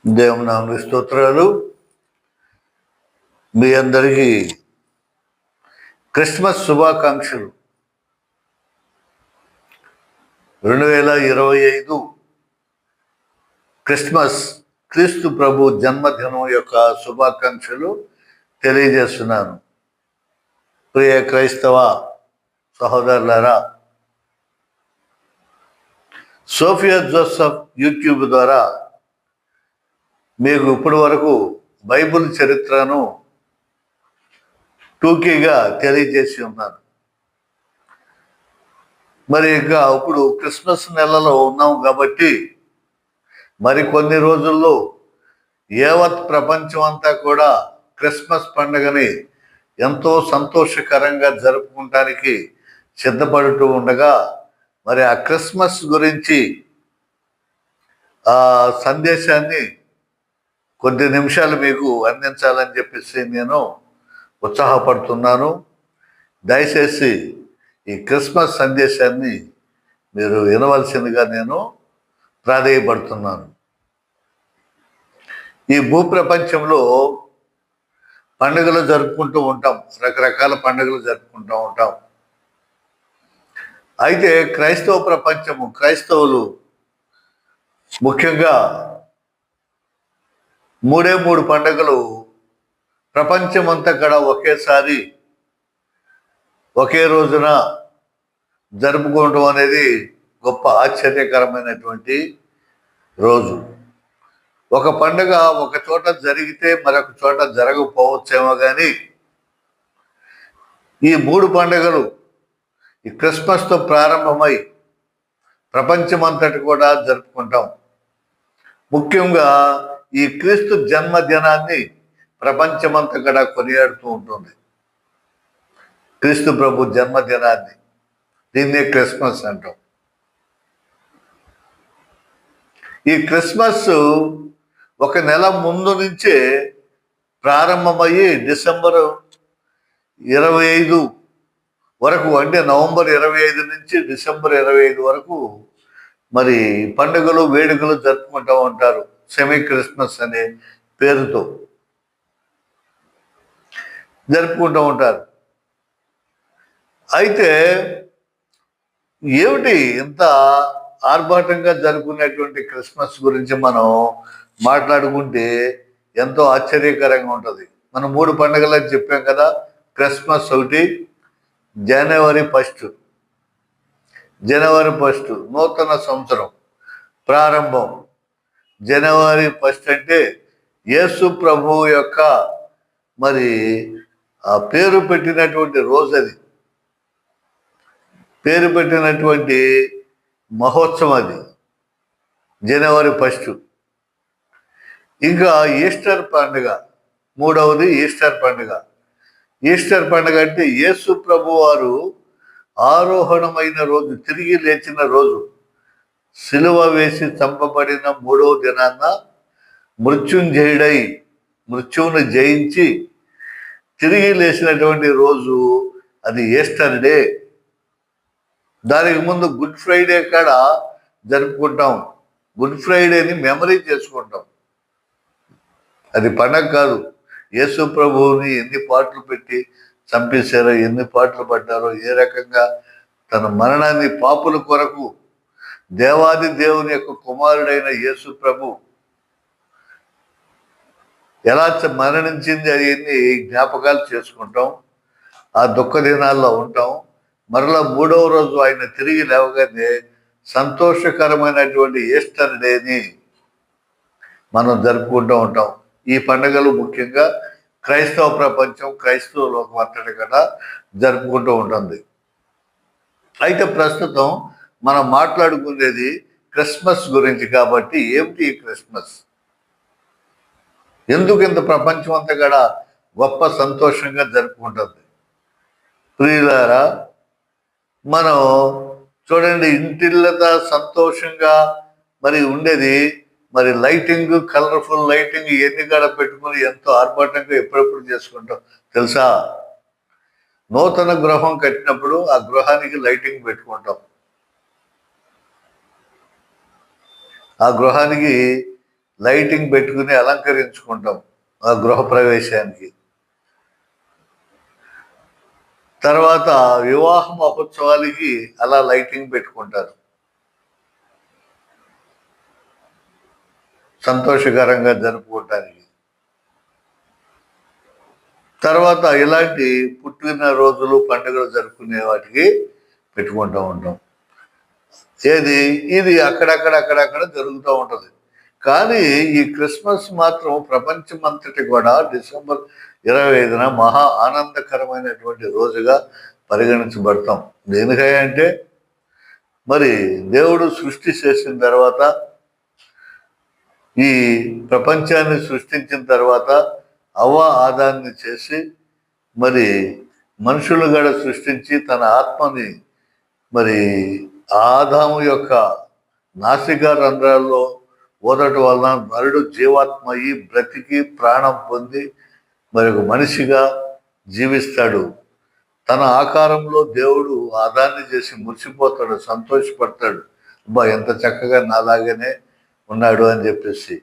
దేవుని నామమునకు స్తోత్రాలు. మీ అందరికీ క్రిస్మస్ శుభాకాంక్షలు. 2025 క్రిస్మస్ క్రీస్తు ప్రభు జన్మదినం యొక్క శుభాకాంక్షలు తెలియజేస్తున్నాను. ప్రియ క్రైస్తవ సహోదరులారా, సోఫియా జోసెఫ్ యూట్యూబ్ ద్వారా మీకు ఇప్పటి వరకు బైబిల్ చరిత్రను టూకీగా తెలియజేసి ఉన్నాను. మరి ఇంకా ఇప్పుడు క్రిస్మస్ నెలలో ఉన్నాం కాబట్టి మరికొన్ని రోజుల్లో యావత్ ప్రపంచం అంతా కూడా క్రిస్మస్ పండుగని ఎంతో సంతోషకరంగా జరుపుకోవటానికి సిద్ధపడుతూ ఉండగా, మరి ఆ క్రిస్మస్ గురించి ఆ సందేశాన్ని కొద్ది నిమిషాలు మీకు అందించాలని చెప్పేసి నేను ఉత్సాహపడుతున్నాను. దయచేసి ఈ క్రిస్మస్ సందేశాన్ని మీరు వినవలసిందిగా నేను ప్రాధేయపడుతున్నాను. ఈ భూప్రపంచంలో పండుగలు జరుపుకుంటూ ఉంటాం, రకరకాల పండుగలు జరుపుకుంటూ ఉంటాం. అయితే క్రైస్తవ ప్రపంచము, క్రైస్తవులు ముఖ్యంగా మూడే మూడు పండుగలు ప్రపంచమంతా కూడా ఒకేసారి ఒకే రోజున జరుపుకోవడం అనేది గొప్ప ఆశ్చర్యకరమైనటువంటి రోజు. ఒక పండుగ ఒక చోట జరిగితే మరొక చోట జరగకపోవచ్చేమో కానీ ఈ మూడు పండుగలు ఈ క్రిస్మస్తో ప్రారంభమై ప్రపంచమంతటి కూడా జరుపుకుంటాం. ముఖ్యంగా ఈ క్రీస్తు జన్మదినాన్ని ప్రపంచమంతా కూడా కొనియాడుతూ ఉంటుంది. క్రీస్తు ప్రభు జన్మదినాన్ని, దీన్నే క్రిస్మస్ అంటాం. ఈ క్రిస్మస్ ఒక నెల ముందు నుంచే ప్రారంభమయ్యి డిసెంబర్ 25 వరకు, అంటే నవంబర్ 25 నుంచి డిసెంబర్ 25 వరకు మరి పండుగలు వేడుకలు జరుపుకుంటూ ఉంటారు. సెమీ క్రిస్మస్ అనే పేరుతో జరుపుకుంటూ ఉంటారు. అయితే ఏమిటి ఇంత ఆర్భాటంగా జరుపుకునేటువంటి క్రిస్మస్ గురించి మనం మాట్లాడుకుంటే ఎంతో ఆశ్చర్యకరంగా ఉంటుంది. మనం మూడు పండుగలు అని చెప్పాం కదా. క్రిస్మస్ ఒకటి, జనవరి 1 నూతన సంవత్సరం ప్రారంభం. జనవరి 1 అంటే యేసు ప్రభు యొక్క మరి ఆ పేరు పెట్టినటువంటి రోజు, అది పేరు పెట్టినటువంటి మహోత్సవం, అది జనవరి 1. ఇంకా ఈస్టర్ పండుగ, మూడవది ఈస్టర్ పండుగ. ఈస్టర్ పండుగ అంటే యేసు ప్రభు వారు ఆరోహణమైన రోజు, తిరిగి లేచిన రోజు, సిలువ వేసి చంపబడిన 3వ దినాన్న మృత్యుంజయుడై మృత్యువును జయించి తిరిగి లేచినటువంటి రోజు, అది ఈస్టర్ డే. దానికి ముందు గుడ్ ఫ్రైడే కాడ జరుపుకుంటాం. గుడ్ ఫ్రైడేని మెమరీ చేసుకుంటాం. అది పండగ కాదు. యేసు ప్రభువుని ఎన్ని పాటలు పెట్టి చంపేశారో, ఎన్ని పాటలు పడ్డారో, ఏ రకంగా తన మరణాన్ని పాపుల కొరకు దేవాది దేవుని యొక్క కుమారుడైన యేసు ప్రభు ఎలా మరణించింది అవన్నీ జ్ఞాపకాలు చేసుకుంటాం. ఆ దుఃఖ దినాల్లో ఉంటాం. మరలా 3వ రోజు ఆయన తిరిగి లేవగానే సంతోషకరమైనటువంటి ఈస్టర్ డేని మనం జరుపుకుంటూ ఉంటాం. ఈ పండుగలు ముఖ్యంగా క్రైస్తవ ప్రపంచం, క్రైస్తవ లోకం అంతటి కూడా జరుపుకుంటూ ఉంటుంది. అయితే ప్రస్తుతం మనం మాట్లాడుకునేది క్రిస్మస్ గురించి కాబట్టి, ఏమిటి ఈ క్రిస్మస్? ఎందుకు ఇంత ప్రపంచం అంతా కూడా గొప్ప సంతోషంగా జరుపుకుంటుంది? ప్రియులారా, మనం చూడండి, ఇంటిల్లతా సంతోషంగా మరి ఉండేది, మరి లైటింగ్, కలర్ఫుల్ లైటింగ్ ఇవన్నీ కూడా పెట్టుకుని ఎంతో ఆర్భాటంగా ఎప్పుడెప్పుడు చేసుకుంటాం తెలుసా? నూతన గృహం కట్టినప్పుడు ఆ గృహానికి లైటింగ్ పెట్టుకుంటాం. ఆ గృహానికి లైటింగ్ పెట్టుకుని అలంకరించుకుంటాం ఆ గృహప్రవేశానికి. తర్వాత వివాహ మహోత్సవాలకి అలా లైటింగ్ పెట్టుకుంటారు, సంతోషకరంగా జరుపుకోవటానికి. తర్వాత ఇలాంటి పుట్టిన రోజులు పండుగలు జరుపుకునే వాటికి పెట్టుకుంటూ ఉంటాం. ఇది అక్కడక్కడ జరుగుతూ ఉంటుంది. కానీ ఈ క్రిస్మస్ మాత్రం ప్రపంచమంతటి కూడా డిసెంబర్ 25న మహా ఆనందకరమైనటువంటి రోజుగా పరిగణించబడతాం. దేనికంటే మరి దేవుడు సృష్టి చేసిన తర్వాత, ఈ ప్రపంచాన్ని సృష్టించిన తర్వాత అవ్వ ఆదాన్ని చేసి మరి మనుషులు కూడా సృష్టించి తన ఆత్మని మరి ఆదాము యొక్క నాసిక రంధ్రాల్లో ఓదటం వలన నరుడు జీవాత్మ అయి బ్రతికి ప్రాణం పొంది మరి ఒక మనిషిగా జీవిస్తాడు. తన ఆకారంలో దేవుడు ఆదాన్ని చేసి మురిసిపోతాడు, సంతోషపడతాడు. అబ్బా ఎంత చక్కగా నాలాగానే ఉన్నాడు అని చెప్పేసి.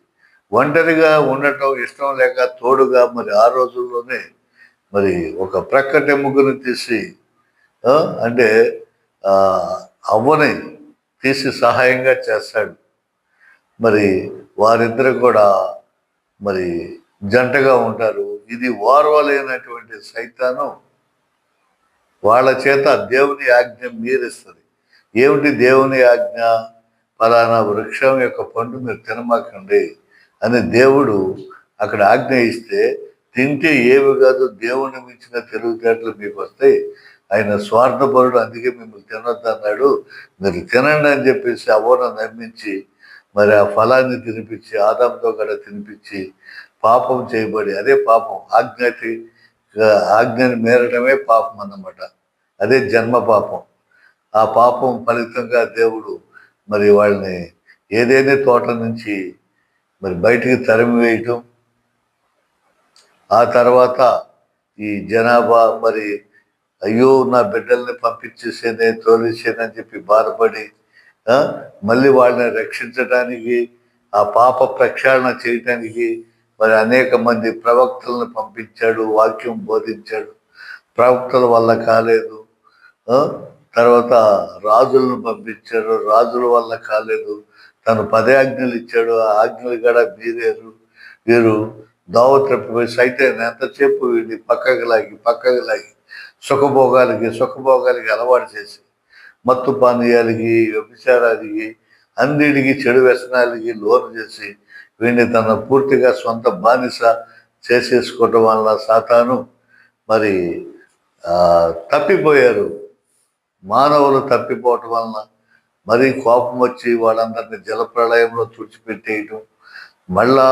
ఒంటరిగా ఉండటం ఇష్టం లేక తోడుగా మరి ఆ రోజుల్లోనే మరి ఒక ప్రక్కటెముకను తీసి అంటే అవ్వని తీసి సహాయంగా చేస్తాడు. మరి వారిద్దరు కూడా మరి జంటగా ఉంటారు. ఇది ఓర్వలేనటువంటి సైతాను వాళ్ళ చేత దేవుని ఆజ్ఞ మీరిస్తుంది. ఏమిటి దేవుని ఆజ్ఞ? ఫలానా వృక్షం యొక్క పండు మీరు తినమాకండి అని దేవుడు అక్కడ ఆజ్ఞ ఇస్తే, తింటే ఏవి కాదు దేవుని మించిన తెలివితేటలు మీకు వస్తాయి, ఆయన స్వార్థపరుడు, అందుకే మిమ్మల్ని తినొద్దు అన్నాడు, మీరు తినండి అని చెప్పేసి అవ్వను నమ్మించి మరి ఆ ఫలాన్ని తినిపించి ఆదాంతో కూడా తినిపించి పాపం చేయబడి, అదే పాపం, ఆజ్ఞని మేరటమే పాపం అన్నమాట. అదే జన్మ పాపం. ఆ పాపం ఫలితంగా దేవుడు మరి వాళ్ళని ఏదైనా తోట నుంచి మరి బయటికి తరిమి వేయటం, ఆ తర్వాత ఈ జనాభా మరి అయ్యో నా బిడ్డల్ని పంపించేసేనే తోలేసేనని చెప్పి బాధపడి మళ్ళీ వాళ్ళని రక్షించడానికి, ఆ పాప ప్రక్షాళన చేయటానికి మరి అనేక మంది ప్రవక్తలను పంపించాడు, వాక్యం బోధించాడు. ప్రవక్తల వల్ల కాలేదు. తర్వాత రాజులను పంపించాడు, రాజుల వల్ల కాలేదు. తను 10 ఆజ్ఞలు ఇచ్చాడు, ఆ ఆజ్ఞలు కూడా వీరు దోవ తప్పిపోయి సైతాన్ని ఎంతసేపు వీడిని పక్కకి లాగి సుఖభోగాలకి అలవాటు చేసి మత్తు పానీయాలకి, వ్యభిచారాలకి, అన్నిటికి, చెడు వ్యసనాలకి లోను చేసి వీడిని తన పూర్తిగా సొంత బానిస చేసేసుకోవటం వల్ల సాతాను మరి తప్పిపోయారు. మానవులు తప్పిపోవటం వలన మరీ కోపం వచ్చి వాళ్ళందరినీ జలప్రళయంలో తుడిచిపెట్టేయటం, మళ్ళా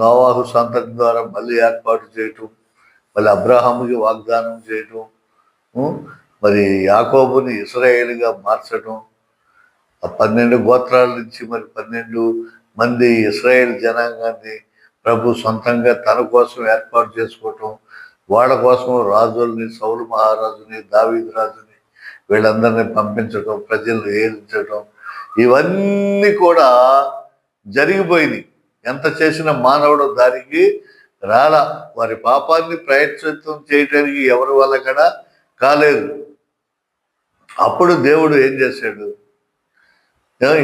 నోవాహు సంతతి ద్వారా మళ్ళీ ఏర్పాటు చేయటం, మళ్ళీ అబ్రహాముకి వాగ్దానం చేయటం, మరి యాకోబుని ఇశ్రాయేలుగా మార్చడం, ఆ 12 గోత్రాల నుంచి మరి 12 మంది ఇశ్రాయేల్ జనాంగాన్ని ప్రభు సొంతంగా తన కోసం ఏర్పాటు చేసుకోవటం, వాళ్ళ కోసం రాజుల్ని, సౌలు మహారాజుని, దావీదు రాజుని వీళ్ళందరినీ పంపించడం, ప్రజలను ఏలించడం, ఇవన్నీ కూడా జరిగిపోయినాయి. ఎంత చేసిన మానవుడు దానికి రాలా. వారి పాపాన్ని ప్రయత్నం చేయటానికి ఎవరి వల్ల కూడా కాలేదు. అప్పుడు దేవుడు ఏం చేశాడు?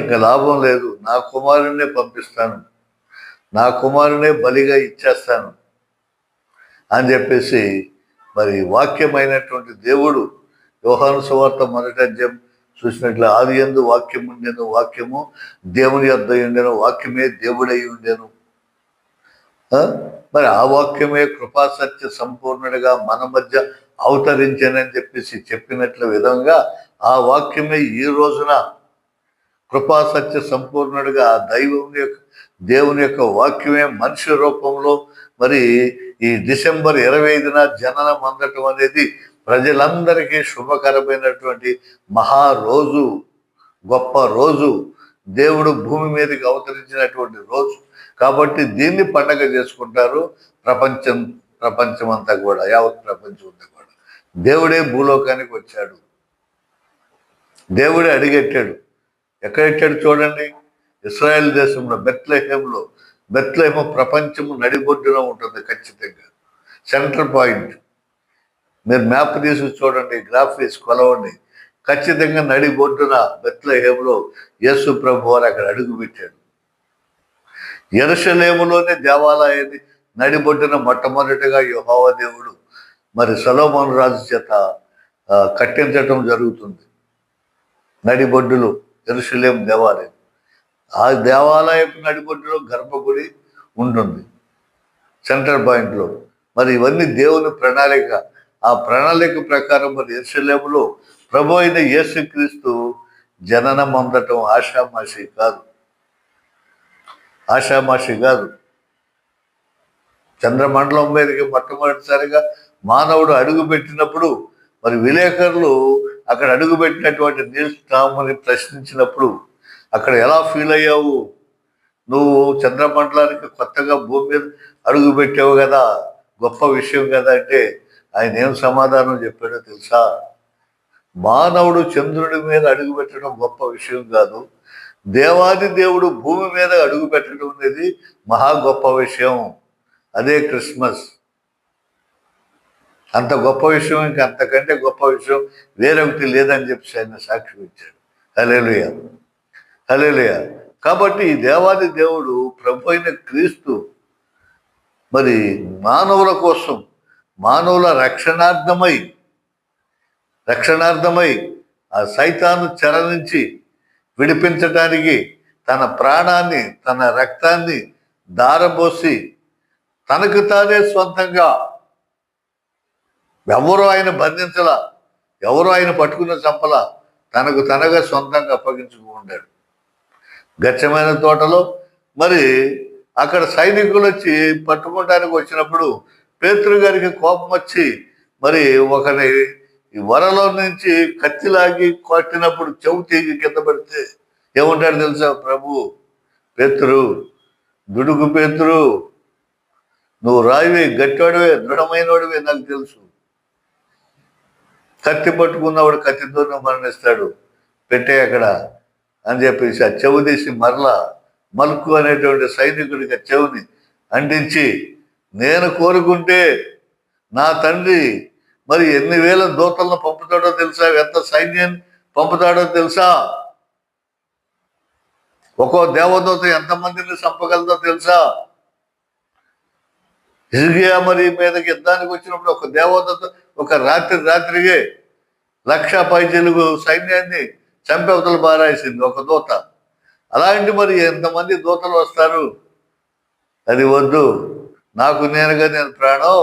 ఇంకా లాభం లేదు, నా కుమారుణ్ణే పంపిస్తాను, నా కుమారునే బలిగా ఇచ్చేస్తాను అని చెప్పేసి మరి వాక్యమైనటువంటి దేవుడు యోహాను సువార్త 1వ అధ్యాయం చూసినట్లు, ఆది యందు వాక్యం ఉండెను, వాక్యము దేవుని యొద్ద ఉండెను, వాక్యమే దేవుడై ఉండెను. మరి ఆ వాక్యమే కృపాసత్య సంపూర్ణుడిగా మన మధ్య అవతరించానని చెప్పేసి చెప్పినట్ల విధంగా ఆ వాక్యమే ఈ రోజున కృపాసత్య సంపూర్ణుడిగా దేవుని యొక్క వాక్యమే మనిషి రూపంలో మరి ఈ డిసెంబర్ 25న జననం అందటం అనేది ప్రజలందరికీ శుభకరమైనటువంటి మహారోజు, గొప్ప రోజు, దేవుడు భూమి మీదకి అవతరించినటువంటి రోజు. కాబట్టి దీన్ని పండగ చేసుకుంటారు ప్రపంచమంతా కూడా, యావత్ ప్రపంచం అంతా కూడా. దేవుడే భూలోకానికి వచ్చాడు, దేవుడే అడిగెట్టాడు. ఎక్కడెట్టాడు చూడండి, ఇశ్రాయేల్ దేశంలో బెత్లెహేంలో బెత్లెహేము ప్రపంచము నడిబొడ్డున ఉంటుంది ఖచ్చితంగా, సెంట్రల్ పాయింట్. మీరు మ్యాప్ తీసి చూడండి, గ్రాఫ్ వేసి కొలవండి, ఖచ్చితంగా నడిబొడ్డున బెత్లెహేములో యేసు ప్రభు వారు అక్కడ అడుగు పెట్టాడు. యెరూషలేములోనే దేవాలయాన్ని నడిబొడ్డున మొట్టమొదటిగా యెహోవా దేవుడు మరి సొలొమోను రాజు చేత కట్టించటం జరుగుతుంది. నడిబొడ్డులో యెరూషలేము దేవాలయం, ఆ దేవాలయపు నడిబొడ్డులో గర్భగుడి ఉంటుంది సెంట్రల్ పాయింట్లో. మరి ఇవన్నీ దేవుని ప్రణాళిక. ఆ ప్రణాళిక ప్రకారం మరి యెరూషలేములో ప్రభు అయిన యేసుక్రీస్తు జననం పొందటం ఆషామాషి కాదు, ఆషామాషి కాదు. చంద్రమండలం మీదకి మొట్టమొదటిసారిగా మానవుడు అడుగు పెట్టినప్పుడు మరి విలేకరులు అక్కడ అడుగు పెట్టినటువంటి నీల్స్ టామ్ని ప్రశ్నించినప్పుడు అక్కడ ఎలా ఫీల్ అయ్యావు, నువ్వు చంద్రమండలానికి కొత్తగా భూమి మీద అడుగు పెట్టావు కదా, గొప్ప విషయం కదా అంటే ఆయన ఏం సమాధానం చెప్పాడో తెలుసా? మానవుడు చంద్రుడి మీద అడుగు పెట్టడం గొప్ప విషయం కాదు, దేవాది దేవుడు భూమి మీద అడుగు పెట్టడం అనేది మహా గొప్ప విషయం. అదే క్రిస్మస్. అంత గొప్ప విషయం, ఇంక అంతకంటే గొప్ప విషయం వేరొకటి లేదని చెప్పి ఆయన సాక్ష్యం ఇచ్చాడు. హల్లెలూయా, హల్లెలూయా. కాబట్టి ఈ దేవాది దేవుడు ప్రభు అయిన క్రీస్తు మరి మానవుల కోసం, మానవుల రక్షణార్థమై ఆ సైతాను చెర నుంచి విడిపించటానికి తన ప్రాణాన్ని, తన రక్తాన్ని దారబోసి తనకు తానే సొంతంగా, ఎవరో ఆయన బంధించలా, ఎవరో ఆయన పట్టుకున్న చంపలా, తనకు తనగా సొంతంగా అప్పగించుకుంటాడు. గచ్చమైన తోటలో మరి అక్కడ సైనికులు వచ్చి పట్టుకోవడానికి వచ్చినప్పుడు పేతురు గారికి కోపం వచ్చి మరి ఒకరి వరలో నుంచి కత్తిలాగి కొట్టినప్పుడు చెవు తీగి కింద పడితే ఏమంటాడు తెలుసా ప్రభు? పేతురు, దుడుగు పేతురు, నువ్వు రాయివి, గట్టివాడివే, దృఢమైనవాడివే, నాకు తెలుసు. కత్తి పట్టుకున్నవాడు కత్తితోనే మరణిస్తాడు, పెట్టే అక్కడ అని చెప్పేసి ఆ చెవు తీసి మరలా మల్కు అనేటువంటి సైనికుడికి ఆ చెవుని అంటించి, నేను కోరుకుంటే నా తండ్రి మరి ఎన్ని వేల దూతలను పంపుతాడో తెలుసా, ఎంత సైన్యాన్ని పంపుతాడో తెలుసా, ఒక్కో దేవదూత ఎంతమందిని చంపగలదో తెలుసా. హిజ్కియా మరి మీదకి యుద్ధానికి వచ్చినప్పుడు ఒక దేవదూత ఒక రాత్రికే 1,00,000 పైచీలకు సైన్యాన్ని చంపవతలు బారాయిసింది ఒక దూత. అలాంటి మరి ఎంతమంది దూతలు వస్తారు? అది వద్దు, నాకు నేనుగా నేను ప్రాణం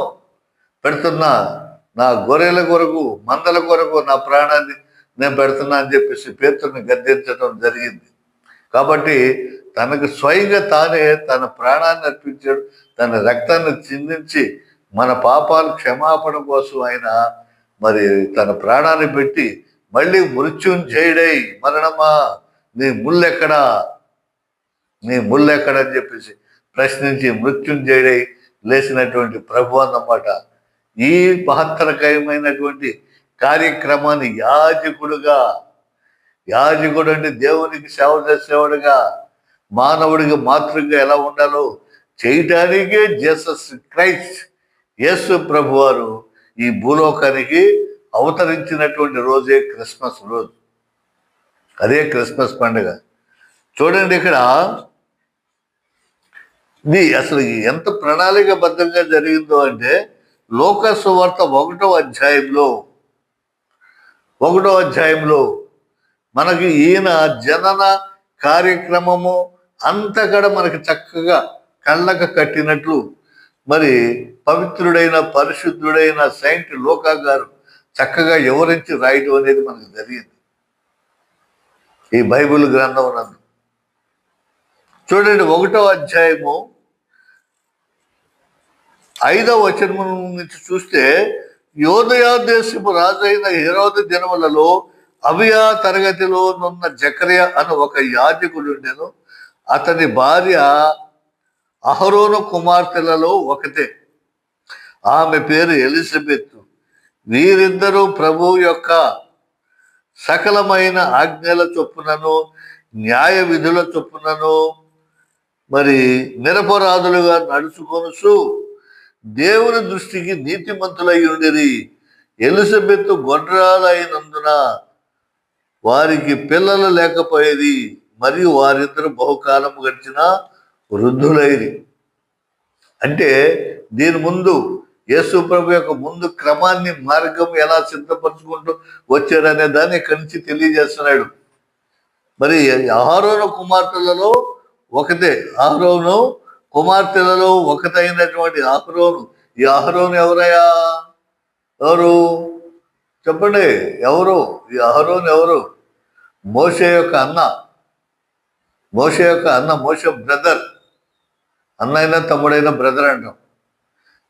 పెడుతున్నా, నా గొర్రెల కొరకు, మందల కొరకు నా ప్రాణాన్ని నేను పెడుతున్నా అని చెప్పేసి పేతురుని గద్దించడం జరిగింది. కాబట్టి తనకు స్వయంగా తానే తన ప్రాణాన్ని అర్పించాడు, తన రక్తాన్ని చిందించి మన పాపాలు క్షమాపణ కోసం ఆయన మరి తన ప్రాణాన్ని పెట్టి మళ్ళీ మృత్యుంజయుడై, మరణమా నీ ముళ్ళెక్కడా, నీ ముళ్ళెక్కడా అని చెప్పేసి ప్రశ్నించి మృత్యుంజయుడై లేచినటువంటి ప్రభు అన్నమాట. ఈ మహత్తరకరమైనటువంటి కార్యక్రమాన్ని యాజకుడు అంటే దేవునికి సేవ చేసేవాడుగా, మానవుడికి మాతృగా ఎలా ఉండాలో చేయటానికే జీసస్ క్రైస్ట్, యేసు ప్రభు వారు ఈ భూలోకానికి అవతరించినటువంటి రోజే క్రిస్మస్ రోజు. అదే క్రిస్మస్ పండుగ. చూడండి ఇక్కడ ఇది అసలు ఎంత ప్రణాళికబద్ధంగా జరిగిందో అంటే లోకా సువార్త 1వ అధ్యాయంలో మనకి ఈయన జనన కార్యక్రమము అంతా కూడా మనకి చక్కగా కళ్ళకు కట్టినట్లు మరి పవిత్రుడైన పరిశుద్ధుడైన సెయింట్ లూకా గారు చక్కగా వివరించి రాయడం అనేది మనకు జరిగింది ఈ బైబిల్ గ్రంథం నందు. చూడండి 1వ అధ్యాయము 5వ వచనం నుంచి చూస్తే, యోదయా దేశపు రాజైన హెరోదు దినములలో అబియా తరగతిలో నున్న జకర్యా అను ఒక యాజకుడుండెను. అతని భార్య అహరోను కుమార్తెలలో ఒకతే, ఆమె పేరు ఎలిజబెత్. వీరిద్దరూ ప్రభు యొక్క సకలమైన ఆజ్ఞల చొప్పునను న్యాయ విధుల చొప్పునను మరి నిరపరాధులుగా నడుచుకొనుచు దేవుని దృష్టికి నీతిమంతులై ఉండిరి. ఎలిజబెత్ గొడ్రాలైనందున వారికి పిల్లలు లేకపోయేది, మరియు వారిద్దరు బహుకాలం గడిచిన వృద్ధులైరి. అంటే దీని ముందు యేసు ప్రభు యొక్క ముందు క్రమాన్ని, మార్గం ఎలా సిద్ధపరచుకుంటూ వచ్చారనే దాన్ని ఇక్కడి నుంచి తెలియజేస్తున్నాడు. మరి అహరోను కుమార్తెలలో ఒకటే, అహరోను కుమార్తెలలో ఒకటైనటువంటి అహరోను. ఈ అహరోను ఎవరయ్యా? ఎవరు చెప్పండి? ఎవరు ఈ అహరోను? ఎవరు? మోషే యొక్క అన్న, మోషే యొక్క అన్న, మోషే బ్రదర్. అన్న అయినా తమ్ముడైన బ్రదర్ అంటాం.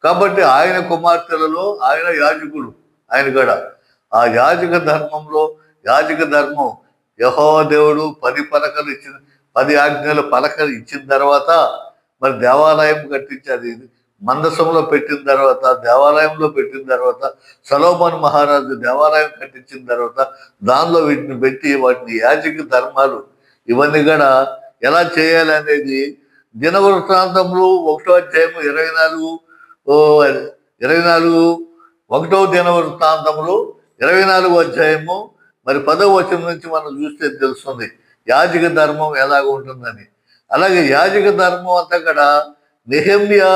కాబట్టి ఆయన కుమార్తెలలో ఆయన యాజకుడు. ఆయన కూడా ఆ యాజక ధర్మంలో, యాజక ధర్మం యెహోవా దేవుడు 10 పలకలు ఇచ్చిన, 10 ఆజ్ఞల పలకలు ఇచ్చిన తర్వాత మరి దేవాలయం కట్టించారు. మందసంలో పెట్టిన తర్వాత, దేవాలయంలో పెట్టిన తర్వాత, సొలొమోను మహారాజు దేవాలయం కట్టించిన తర్వాత దానిలో వీటిని పెట్టి వాటిని యాజక ధర్మాలు ఇవన్నీ కూడా ఎలా చేయాలి అనేది దినవృత్తాంతంలో 1వ అధ్యాయము 24 1వ దినవృత్తాంతంలో 24వ అధ్యాయము మరి 10వ వచనం నుంచి మనం చూస్తే తెలుస్తుంది యాజక ధర్మం ఎలాగ ఉంటుందని. అలాగే యాజక ధర్మం అంతా కూడా నెహెమ్యా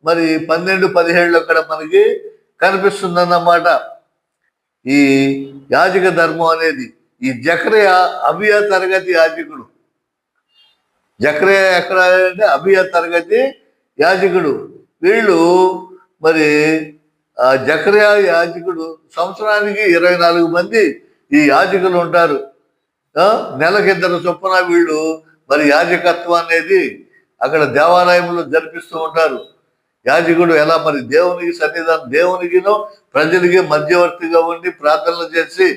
మరి 12-17లో కూడా మనకి కనిపిస్తుందన్నమాట. ఈ యాజక ధర్మం అనేది ఈ జకర్యా అబియా తరగతి యాజకుడు. జకర్యా ఎక్కడ అంటే అబియా తరగతి యాజకుడు. వీళ్ళు మరి జకర్యా యాజకుడు సంవత్సరానికి 24 మంది ఈ యాజకులు ఉంటారు. నెలకిద్దరు చొప్పున వీళ్ళు మరి యాజకత్వం అనేది అక్కడ దేవాలయంలో జరిపిస్తూ ఉంటారు. యాజకుడు ఎలా మరి దేవునికి సన్నిధానం, దేవునికినో ప్రజలకి మధ్యవర్తిగా ఉండి ప్రార్థనలు చేసి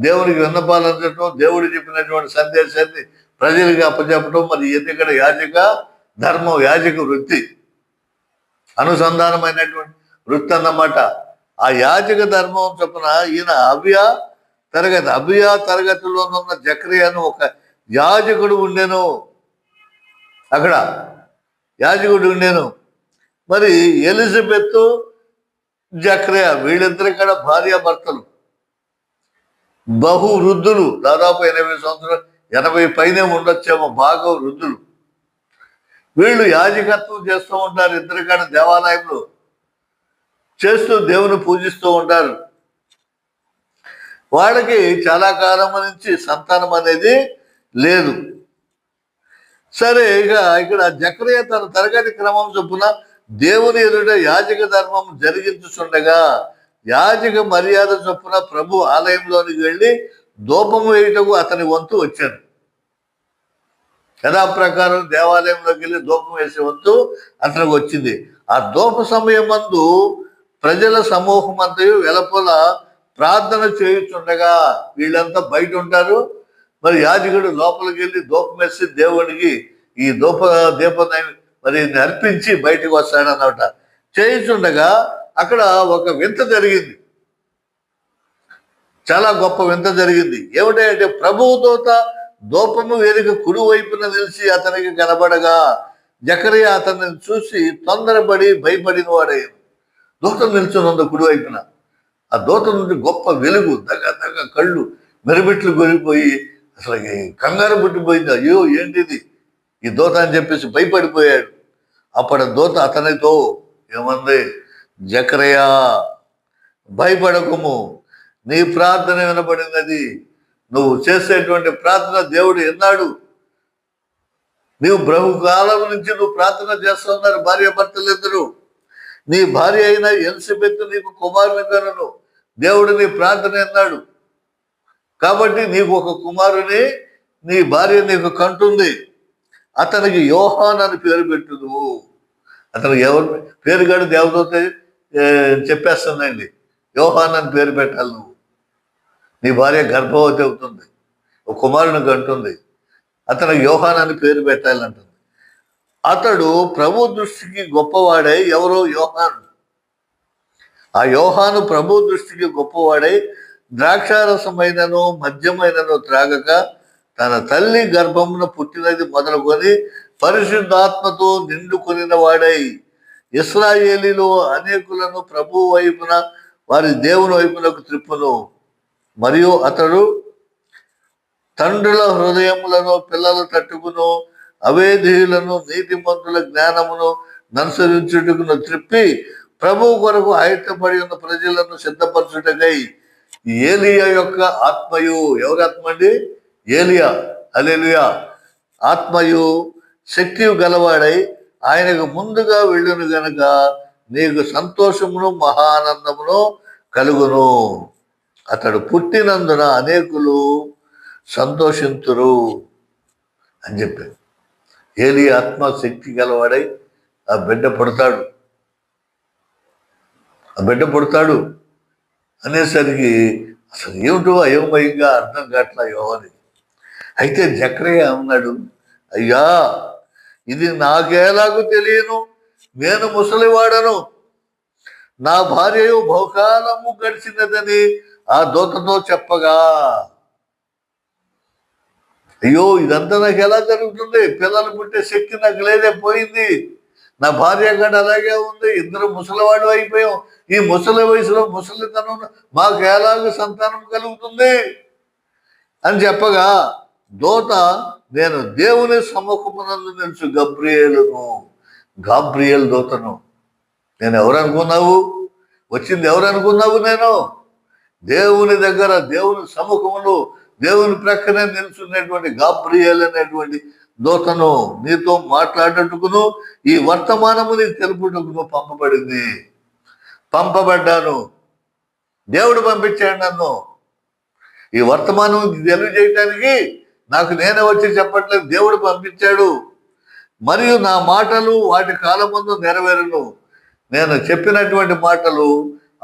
దేవునికి విన్నపాలంచడం, దేవుడు చెప్పినటువంటి సందేశాన్ని ప్రజలకి అప్పచెప్పడం, మరి ఎందుకంటే యాజక ధర్మం, యాజక వృత్తి అనుసంధానమైనటువంటి వృత్తి అన్నమాట. ఆ యాజక ధర్మం చొప్పున ఈయన అబియా తరగతిలో ఉన్న జకర్యాను ఒక యాజకుడు ఉండెను. అక్కడ యాజకుడు ఉండెను. మరి ఎలిజబెత్, జకర్యా వీళ్ళిద్దరి కూడా భార్యాభర్తలు, బహు వృద్ధులు. దాదాపు 80 సంవత్సరాలు, 80 పైనే ఉండొచ్చేమో, బాగా వృద్ధులు. వీళ్ళు యాజకత్వం చేస్తూ ఉంటారు. ఇద్దరు కూడా దేవాలయంలో చేస్తూ దేవుని పూజిస్తూ ఉంటారు. వాళ్ళకి చాలా కాలం నుంచి సంతానం అనేది లేదు. సరే, ఇక ఇక్కడ జకర్యా తన తరగతి క్రమం చొప్పున దేవుని ఎదుట యాజక ధర్మం జరిగించుచుండగా యాజక మర్యాద చొప్పున ప్రభు ఆలయంలోనికి వెళ్ళి ధూపం వేయుటకు అతని వంతు వచ్చాను. యథా ప్రకారం దేవాలయంలోకి వెళ్ళి ధూపం వేసే వంతు అతనికి వచ్చింది. ఆ ధూప సమయం మందు ప్రజల సమూహం అంతయు వెలపల ప్రార్థన చేయుచుండగా, వీళ్ళంతా బయట ఉంటారు, మరి యాజకుడు లోపలికి వెళ్ళి ధూపం వేసి దేవుడికి ఈ దీపాన్ని మరి అర్పించి బయటకు వస్తాడన్నమాట. చేయుచుండగా అక్కడ ఒక వింత జరిగింది, చాలా గొప్ప వింత జరిగింది. ఏమిటంటే ప్రభువు దూత ధూపము వేదిక కుడి వైపున నిలిచి అతనికి కనబడగా జకర్యా అతన్ని చూసి తొందరపడి భయపడిన వాడే. దూత నిల్చునుంది కుడి వైపున. ఆ దూత నుండి గొప్ప వెలుగు, దగ్గ కళ్ళు మెరుమిట్లు గొలిపోయి అసలు కంగారు పుట్టిపోయింది. అయ్యో ఏంటిది ఈ దూత అని చెప్పేసి భయపడిపోయాడు. అప్పుడు దూత అతనితో ఏమంది, జకర్యా భయపడకుము, నీ ప్రార్థన వినబడినది. నువ్వు చేసేటువంటి ప్రార్థన దేవుడు ఎన్నాడు. నీవు బహుకాలం నుంచి నువ్వు ప్రార్థన చేస్తున్నారు, భార్యాభర్తలు ఇద్దరు. నీ భార్య అయిన ఎలిజబెత్ నీకు కుమారుని కనును. దేవుడు నీ ప్రార్థన ఎన్నాడు కాబట్టి నీకు ఒక కుమారుని, నీ భార్య నీకు కంటుంది. అతనికి యోహాన్ అని పేరు పెట్టుదు. అతనికి ఎవరు పేరు కాదు, దేవదూత చెప్పేస్తుందండి, యోహాన్ అని పేరు పెట్టాలి. నువ్వు, నీ భార్య గర్భవతి అవుతుంది, ఒక కుమారుని కంటుంది, అతనికి యోహాన్ అని పేరు పెట్టాలంటుంది. అతడు ప్రభు దృష్టికి గొప్పవాడై, ఎవరో యోహాను, ఆ యోహాను ప్రభు దృష్టికి గొప్పవాడై ద్రాక్షారసమైనను మద్యమైనను త్రాగక తన తల్లి గర్భమున పుట్టినది మొదలుకొని పరిశుద్ధాత్మతో నిండుకొనిన వాడై ఇశ్రాయేలీలో అనేకులను ప్రభు వైపున వారి దేవుని వైపునకు త్రిప్పును. మరియు అతడు తండ్రుల హృదయములను పిల్లల తట్టుకును అవేధీయులను నీతిమంతుల జ్ఞానమును అనుసరించుటకును త్రిప్పి ప్రభు కొరకు ఆయత్తపడి ఉన్న ప్రజలను సిద్ధపరచుటకై ఏలియా యొక్క ఆత్మయు, ఎవరి ఆత్మ అండి? ఏలియా. హల్లెలూయా. ఆత్మయు శక్తి గలవాడై ఆయనకు ముందుగా వెళ్ళును గనక నీకు సంతోషమును మహానందమును కలుగును. అతడు పుట్టినందున అనేకులు సంతోషింతురు అని చెప్పారు. ఏలి ఆత్మ శక్తి గలవాడై ఆ బిడ్డ పుడతాడు అనేసరికి అసలు ఏమిటో అయోమయంగా అర్థం కావట్లా యోహానికి. అయితే జకరియా అన్నాడు, అయ్యా ఇది నాకేలాగూ తెలియను, నేను ముసలివాడను, నా భార్యయు బహుకాలము గడిచినదని ఆ దూతతో చెప్పగా, అయ్యో ఇదంతా నాకు ఎలా జరుగుతుంది? పిల్లలు పుట్టే శక్తి నాకు లేదే, పోయింది. నా భార్య గడ అలాగే ఉంది, ఇద్దరు ముసలివాడు అయిపోయాం. ఈ ముసలి వయసులో ముసలితనం మాకు ఎలాగ సంతానం కలుగుతుంది అని చెప్పగా, దూత నేను దేవుని సముఖమునందు నిలుచు గాబ్రియేలు దూతను. నేను ఎవరనుకున్నావు? వచ్చింది ఎవరనుకున్నావు? నేను దేవుని దగ్గర, దేవుని సముఖములో, దేవుని ప్రక్కనే నిలుచున్నటువంటి గాబ్రియేలు అనేటువంటి దూతను నీతో మాట్లాడటకును ఈ వర్తమానము నీకు తెలుపుటకును పంపబడ్డాను. దేవుడు పంపించాడు నన్ను. ఈ వర్తమానం తెలియజేయటానికి నాకు నేనే వచ్చి చెప్పట్లేదు, దేవుడు పంపించాడు. మరియు నా మాటలు వాటి కాలమందు నెరవేరును. నేను చెప్పినటువంటి మాటలు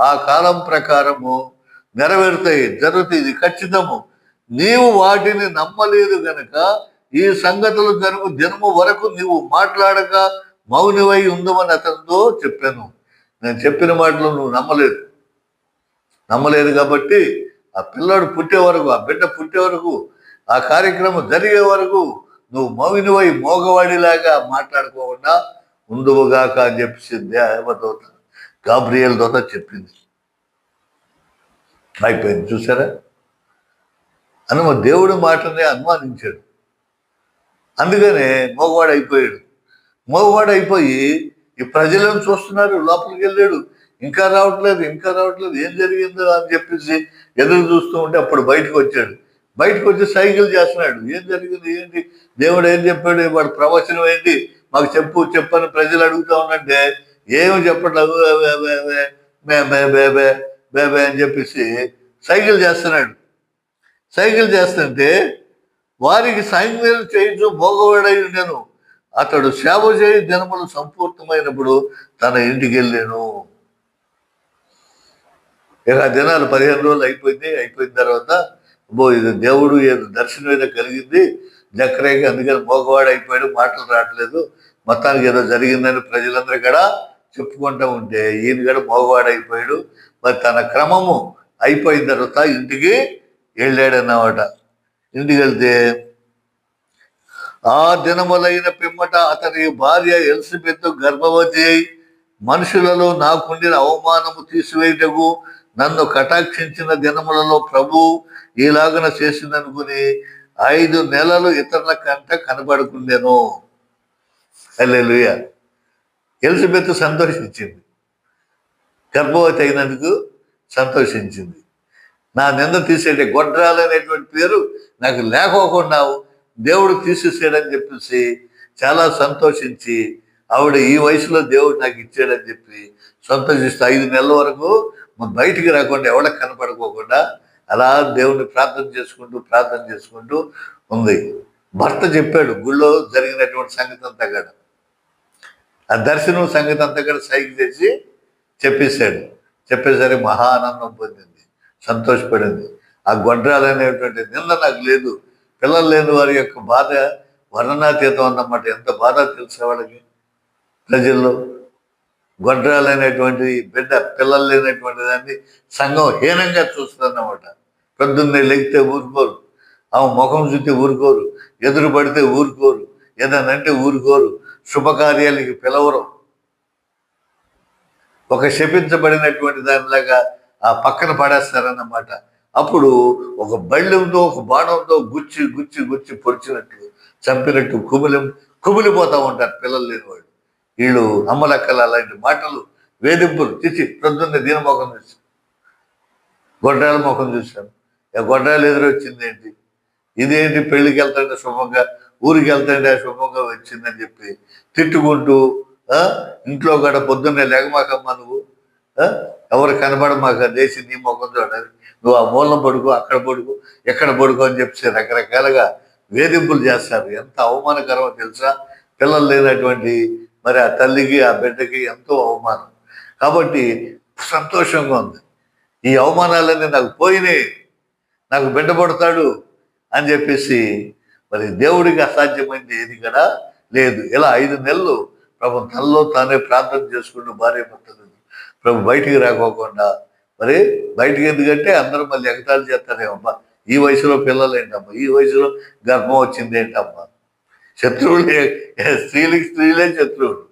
ఆ కాలం ప్రకారము నెరవేరుతాయి, జరుగుతాయి, ఇది ఖచ్చితము. నీవు వాటిని నమ్మలేదు గనక ఈ సంగతులు జరుగు దినము వరకు నీవు మాట్లాడక మౌనివై ఉందమని అతనితో చెప్పాను. నేను చెప్పిన మాటలు నువ్వు నమ్మలేదు కాబట్టి ఆ పిల్లాడు పుట్టే వరకు, ఆ బిడ్డ పుట్టే వరకు, ఆ కార్యక్రమం జరిగే వరకు నువ్వు మౌనివై మోగవాడిలాగా మాట్లాడుకోకుండా ఉందువుగాక అని చెప్పేసి దేవదూత గాబ్రియేలు దూత చెప్పింది. అయిపోయింది. చూసారా? అని దేవుడి మాటనే అనుమానించాడు. అందుకనే మోగవాడు అయిపోయి ఈ ప్రజలను చూస్తున్నారు. లోపలికి వెళ్ళాడు, ఇంకా రావట్లేదు, ఏం జరిగిందో అని చెప్పేసి ఎదురు చూస్తూ ఉంటే అప్పుడు బయటకు వచ్చి సైకిల్ చేస్తున్నాడు. ఏం జరిగింది, ఏంటి, దేవుడు ఏం చెప్పాడు, వాడు ప్రవచనం ఏంటి, మాకు చెప్పని ప్రజలు అడుగుతా ఉన్నంటే ఏమి చెప్పట్లేదు, బేబే అని చెప్పేసి సైకిల్ చేస్తుంటే వారికి సైన్యం చేయించు మోగవాడై ఉండెను. అతడు సేవ చేయి దినములు సంపూర్ణమైనప్పుడు తన ఇంటికి వెళ్ళాను. ఇక ఆ దినాలు 15 రోజులు అయిపోయిన తర్వాత ఇది దేవుడు ఏదో దర్శనం ఏదో కలిగింది జకర్యాకి, అందుకని మోగవాడు అయిపోయాడు, మాటలు రావట్లేదు, మొత్తానికి ఏదో జరిగిందని ప్రజలందరూ కూడా చెప్పుకుంటూ ఉంటే ఈయన కూడా మోగవాడు అయిపోయాడు. మరి తన క్రమము అయిపోయిన తర్వాత ఇంటికి వెళ్ళాడన్నమాట. ఇంటికి వెళ్తే ఆ దినములైన పిమ్మట అతని భార్య ఎలిజబెత్ గర్భవతి అయి మనుషులలో నాకుండిన అవమానము తీసివేయటకు నన్ను కటాక్షించిన దినములలో ప్రభు ఈలాగన చేసిందనుకుని 5 నెలలు ఇతరుల కంట కనబడుకుండెను. హల్లెలూయా. ఎలిజబెత్ సంతోషించింది, గర్భవతి అయినందుకు సంతోషించింది. నా నింద తీసేటే గొడ్రాలు అనేటువంటి పేరు నాకు లేకోకుండా దేవుడు తీసేసాడని చెప్పేసి చాలా సంతోషించి ఆవిడ ఈ వయసులో దేవుడు నాకు ఇచ్చాడని చెప్పి సంతోషిస్తూ 5 నెలల వరకు బయటికి రాకుండా ఎవరికి కనపడుకోకుండా అలా దేవుని ప్రార్థన చేసుకుంటూ ఉంది. భర్త చెప్పాడు గుళ్ళో జరిగినటువంటి సంగతి అంతా కూడా, ఆ దర్శనం సంగతి అంతా కూడా సైకి చేసి చెప్పేసరికి మహా ఆనందం పొందింది, సంతోషపడింది. ఆ గొడ్రాలు అనేటువంటి నింద నాకు లేదు, పిల్లలు లేని వారి యొక్క బాధ వర్ణనాతీతం అన్నమాట. ఎంత బాధ తెలిసే వాళ్ళకి ప్రజల్లో. గొడ్రాలు అనేటువంటి బిడ్డ, పిల్లలు లేనటువంటి దాన్ని సంఘం హీనంగా చూస్తుందన్నమాట. పొద్దున్నే లెగితే ఊరుకోరు, ఆమె ముఖం చూస్తే ఊరుకోరు, ఎదురు పడితే ఊరుకోరు, ఏదనంటే ఊరుకోరు, శుభకార్యాలకి పిలవరు. ఒక శపించబడినటువంటి దానిలాగా ఆ పక్కన పడేస్తారన్నమాట. అప్పుడు ఒక బళ్ళెంతో ఒక బాణంతో గుచ్చి గుచ్చి గుచ్చి పొడిచినట్టు చంపినట్టు కుమిలిపోతా ఉంటారు పిల్లలు లేని వాళ్ళు. వీళ్ళు అమ్మలక్కలు అలాంటి మాటలు, వేధింపులు చిచ్చి ప్రొద్దున్నే దీనమోఖం చూసి గొడ్రాల ముఖం చూశాను. గొడ్రాలు ఎదురొచ్చింది ఏంటి, ఇదేంటి పెళ్లికి వెళ్తాంటే శుభంగా, ఊరికి వెళ్తాంటే శుభంగా వచ్చిందని చెప్పి తిట్టుకుంటూ, ఇంట్లో కూడా పొద్దున్నే లేకమాకమ్మా నువ్వు, ఎవరు కనబడమాక, దేశీ నీ ముఖం చూడాలి, నువ్వు ఆ మూలం పడుకో, అక్కడ పడుకో, ఎక్కడ పడుకో అని చెప్పి రకరకాలుగా వేధింపులు చేస్తారు. ఎంత అవమానకరమో తెలుసా? పిల్లలు లేనటువంటి మరి ఆ తల్లికి ఆ బిడ్డకి ఎంతో అవమానం. కాబట్టి సంతోషంగా ఉంది, ఈ అవమానాలన్నీ నాకు పోయినాయి, నాకు బిడ్డ పడతాడు అని చెప్పేసి మరి దేవుడికి అసాధ్యమైంది ఏది కూడా లేదు. ఇలా 5 నెలలు ప్రభు తనలో తానే ప్రార్థన చేసుకుంటూ భార్య భర్తలు ప్రభు బయటికి రాకోకుండా, మరి బయటికి ఎందుకంటే అందరూ మళ్ళీ ఎగతాళి చేస్తారేమమ్మా, ఈ వయసులో పిల్లలు ఏంటమ్మా, ఈ వయసులో గర్భం వచ్చింది ఏంటమ్మా. శత్రువులే, స్త్రీలే శత్రువులు,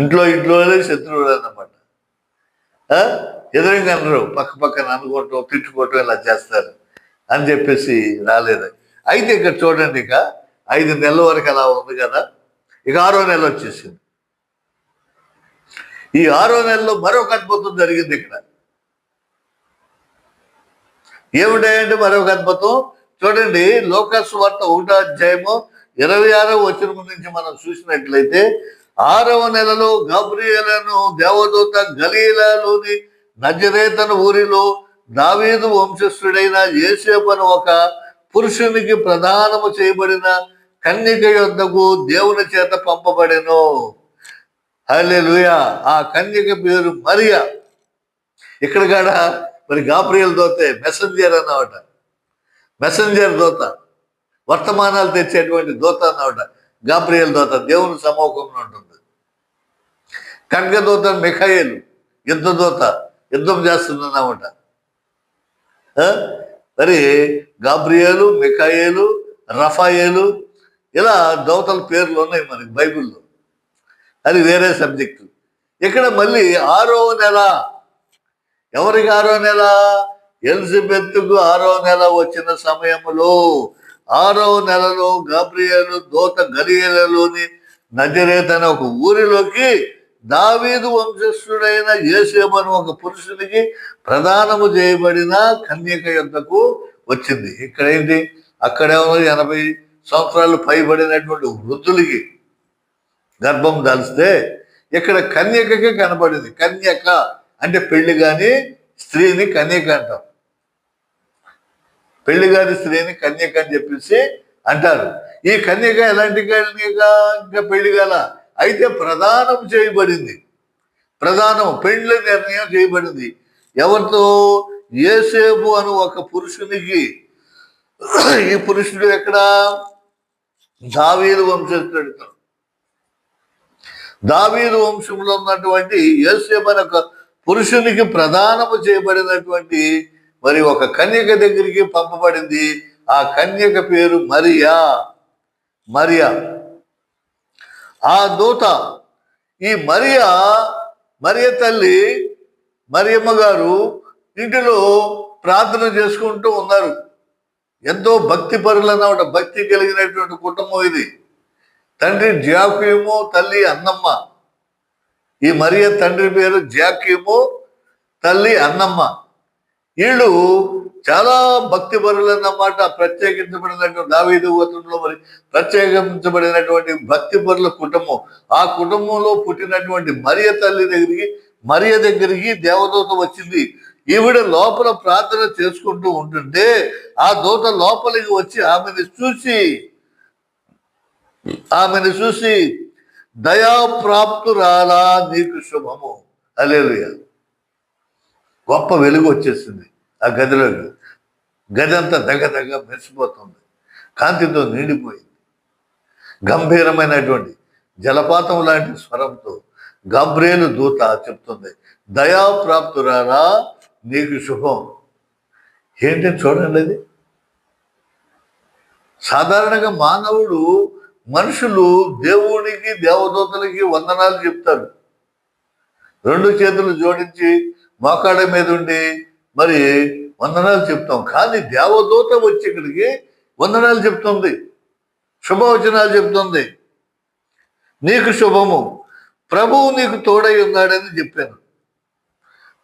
ఇంట్లోనే శత్రువులు అన్నమాట. ఎదురుగా అనరు, పక్కన అనుకోవటం తిట్టుకోవటం ఇలా చేస్తారు అని చెప్పేసి రాలేదు. అయితే ఇక్కడ చూడండి, ఇక 5 నెలల వరకు అలా ఉంది కదా. ఇక 6వ నెల వచ్చేసింది. ఈ 6వ నెలలో మరొక అద్భుతం జరిగింది ఇక్కడ. ఏమిటంటే మరొక అద్భుతం చూడండి. లోకాసు వార్త 1వ అధ్యాయము 26వ వచనం నుంచి మనం చూసినట్లయితే, 6వ నెలలో గాబ్రియేలును దేవదూత గలీలాలోని నజరేతను ఊరిలో దావీదు వంశస్థుడైన యోసేపు అను ఒక పురుషునికి ప్రదానము చేయబడిన కన్యక యొద్దకు దేవుని చేత పంపబడెను. హల్లెలూయా. ఆ కన్యక పేరు మరియా. ఇక్కడ కూడా మరి గాబ్రియేలు దూతే, మెసెంజర్ అన్నమాట. మెసెంజర్ దూత, వర్తమానాలు తెచ్చేటువంటి దూత అన్నమాట. గాబ్రియేలు దూత దేవుని సమూహంలో ఉంటుంది. ఖడ్గదూత మిఖాయేలు, యుద్ధదూత, యుద్ధం చేస్తుందన్నమాట. మరి గాబ్రియేలు, మిఖాయేలు, రఫాయేలు ఇలా దూతల పేర్లు ఉన్నాయి మనకి బైబిల్లో. అది వేరే సబ్జెక్టు. ఇక్కడ మళ్ళీ 6వ నెల. ఎవరికి 6వ నెల? ఎలిజబెత్తుకు 6వ నెల వచ్చిన సమయంలో 6వ నెలలో గాబ్రియేలు దూత గలీలాలోని నజరేతు అనే ఒక ఊరిలోకి దావీదు వంశస్థుడైన యోసేపు అనే ఒక పురుషునికి ప్రదానము చేయబడిన కన్యక యొద్దకు వచ్చింది. ఇక్కడ ఏంటి, అక్కడేమో 80 సంవత్సరాలు పైబడినటువంటి వృద్ధులకి గర్భం దాల్స్తే ఇక్కడ కన్యకకే కనబడింది. కన్యక అంటే పెళ్లి కాని స్త్రీని కన్యక అంటాం. పెళ్లి కాని స్త్రీని కన్యక అని చెప్పేసి అంటారు. ఈ కన్యక ఎలాంటి కన్యక? ఇంకా పెళ్లి కాల, అయితే ప్రదానం చేయబడింది. పెళ్లి నిర్ణయం చేయబడింది. ఎవరితో? యోసేపు అను ఒక పురుషునికి. ఈ పురుషుడు ఎక్కడ? దావీదు వంశస్థుడితో. దావీదు వంశంలో ఉన్నటువంటి యోసేపు అనే ఒక పురుషునికి ప్రదానము చేయబడినటువంటి మరి ఒక కన్యక దగ్గరికి పంపబడింది. ఆ కన్యక పేరు మరియా. ఆ దూత, ఈ మరియ తల్లి, మరియమ్మ గారు ఇంటిలో ప్రార్థన చేసుకుంటూ ఉన్నారు. ఎంతో భక్తి పరులన్నమాట, భక్తి కలిగినటువంటి కుటుంబం ఇది. తండ్రి జాకీము, తల్లి అన్నమ్మ. ఈ మరియ తండ్రి పేరు జాకీము, తల్లి అన్నమ్మ. వీళ్ళు చాలా భక్తి పరులన్నమాట. ప్రత్యేకించబడినటువంటి దావీదు గోత్రంలో మరి ప్రత్యేకించబడినటువంటి భక్తి పరుల కుటుంబం. ఆ కుటుంబంలో పుట్టినటువంటి మరియ దగ్గరికి దేవదూత వచ్చింది. ఈవిడ లోపల ప్రార్థన చేసుకుంటూ ఉంటుంటే ఆ దూత లోపలికి వచ్చి ఆమెను చూసి దయాప్రాప్తురాలా నీకు శుభము. హల్లెలూయా. గొప్ప వెలుగు వచ్చేసింది ఆ గదిలోకి. గది అంతా దగ్గ మెరిసిపోతుంది, కాంతితో నిండిపోయింది. గంభీరమైనటువంటి జలపాతం లాంటి స్వరంతో గాబ్రియేలు దూత చెప్తుంది, దయాప్రాప్తురాలా నీకు శుభం. ఏంటి చూడండి, అది సాధారణంగా మానవుడు మనుషులు దేవునికి దేవదూతలకి వందనాలు చెప్తారు, రెండు చేతులు జోడించి మోకాళ్ళ మీద ఉండి మరి వందనాలు చెప్తాం. కానీ దేవదూత వచ్చి ఇక్కడికి వందనాలు చెప్తుంది, శుభవచనాలు చెప్తుంది. నీకు శుభము, ప్రభువు నీకు తోడై ఉన్నాడని చెప్పాను.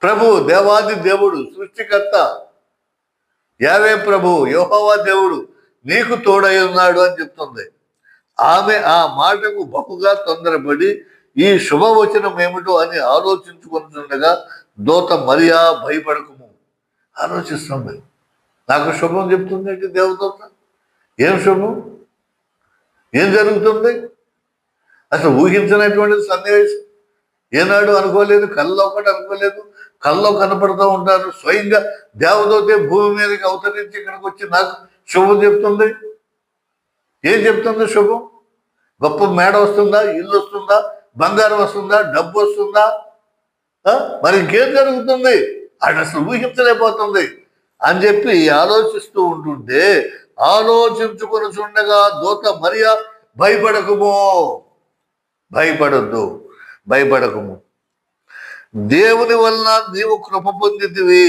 ప్రభువు దేవాది దేవుడు, సృష్టికర్త యావే ప్రభువు యెహోవా దేవుడు నీకు తోడై ఉన్నాడు అని చెప్తుంది. ఆమె ఆ మాటకు బహుగా తొందరపడి ఈ శుభవచనం ఏమిటో అని ఆలోచించుకుంటుండగా దూత మరియా భయపడకము ఆలోచిస్తుంది. నాకు శుభం చెప్తుంది దేవదూత. ఏం శుభం, ఏం జరుగుతుంది? అసలు ఊహించినటువంటి సన్నివేశం, ఏనాడు అనుకోలేదు, కళ్ళలో ఒకటి అనుకోలేదు. కళ్ళలో కనపడుతూ ఉంటారు. స్వయంగా దేవదూతే భూమి మీదకి అవతరించి ఇక్కడికి వచ్చి నాకు శుభం చెప్తుంది. ఏం చెప్తుంది శుభం? గొప్ప మేడ వస్తుందా, ఇల్లు వస్తుందా, బంగారం వస్తుందా, డబ్బు వస్తుందా? మరి ఇంకేం జరుగుతుంది? అది అసలు ఊహించలేకపోతుంది అని చెప్పి ఆలోచిస్తూ ఉంటుంటే, ఆలోచించుకొని చూడగా దూత మరియా భయపడకము, భయపడద్దు, భయపడకము, దేవుని వలన నీవు కృప పొందితివి.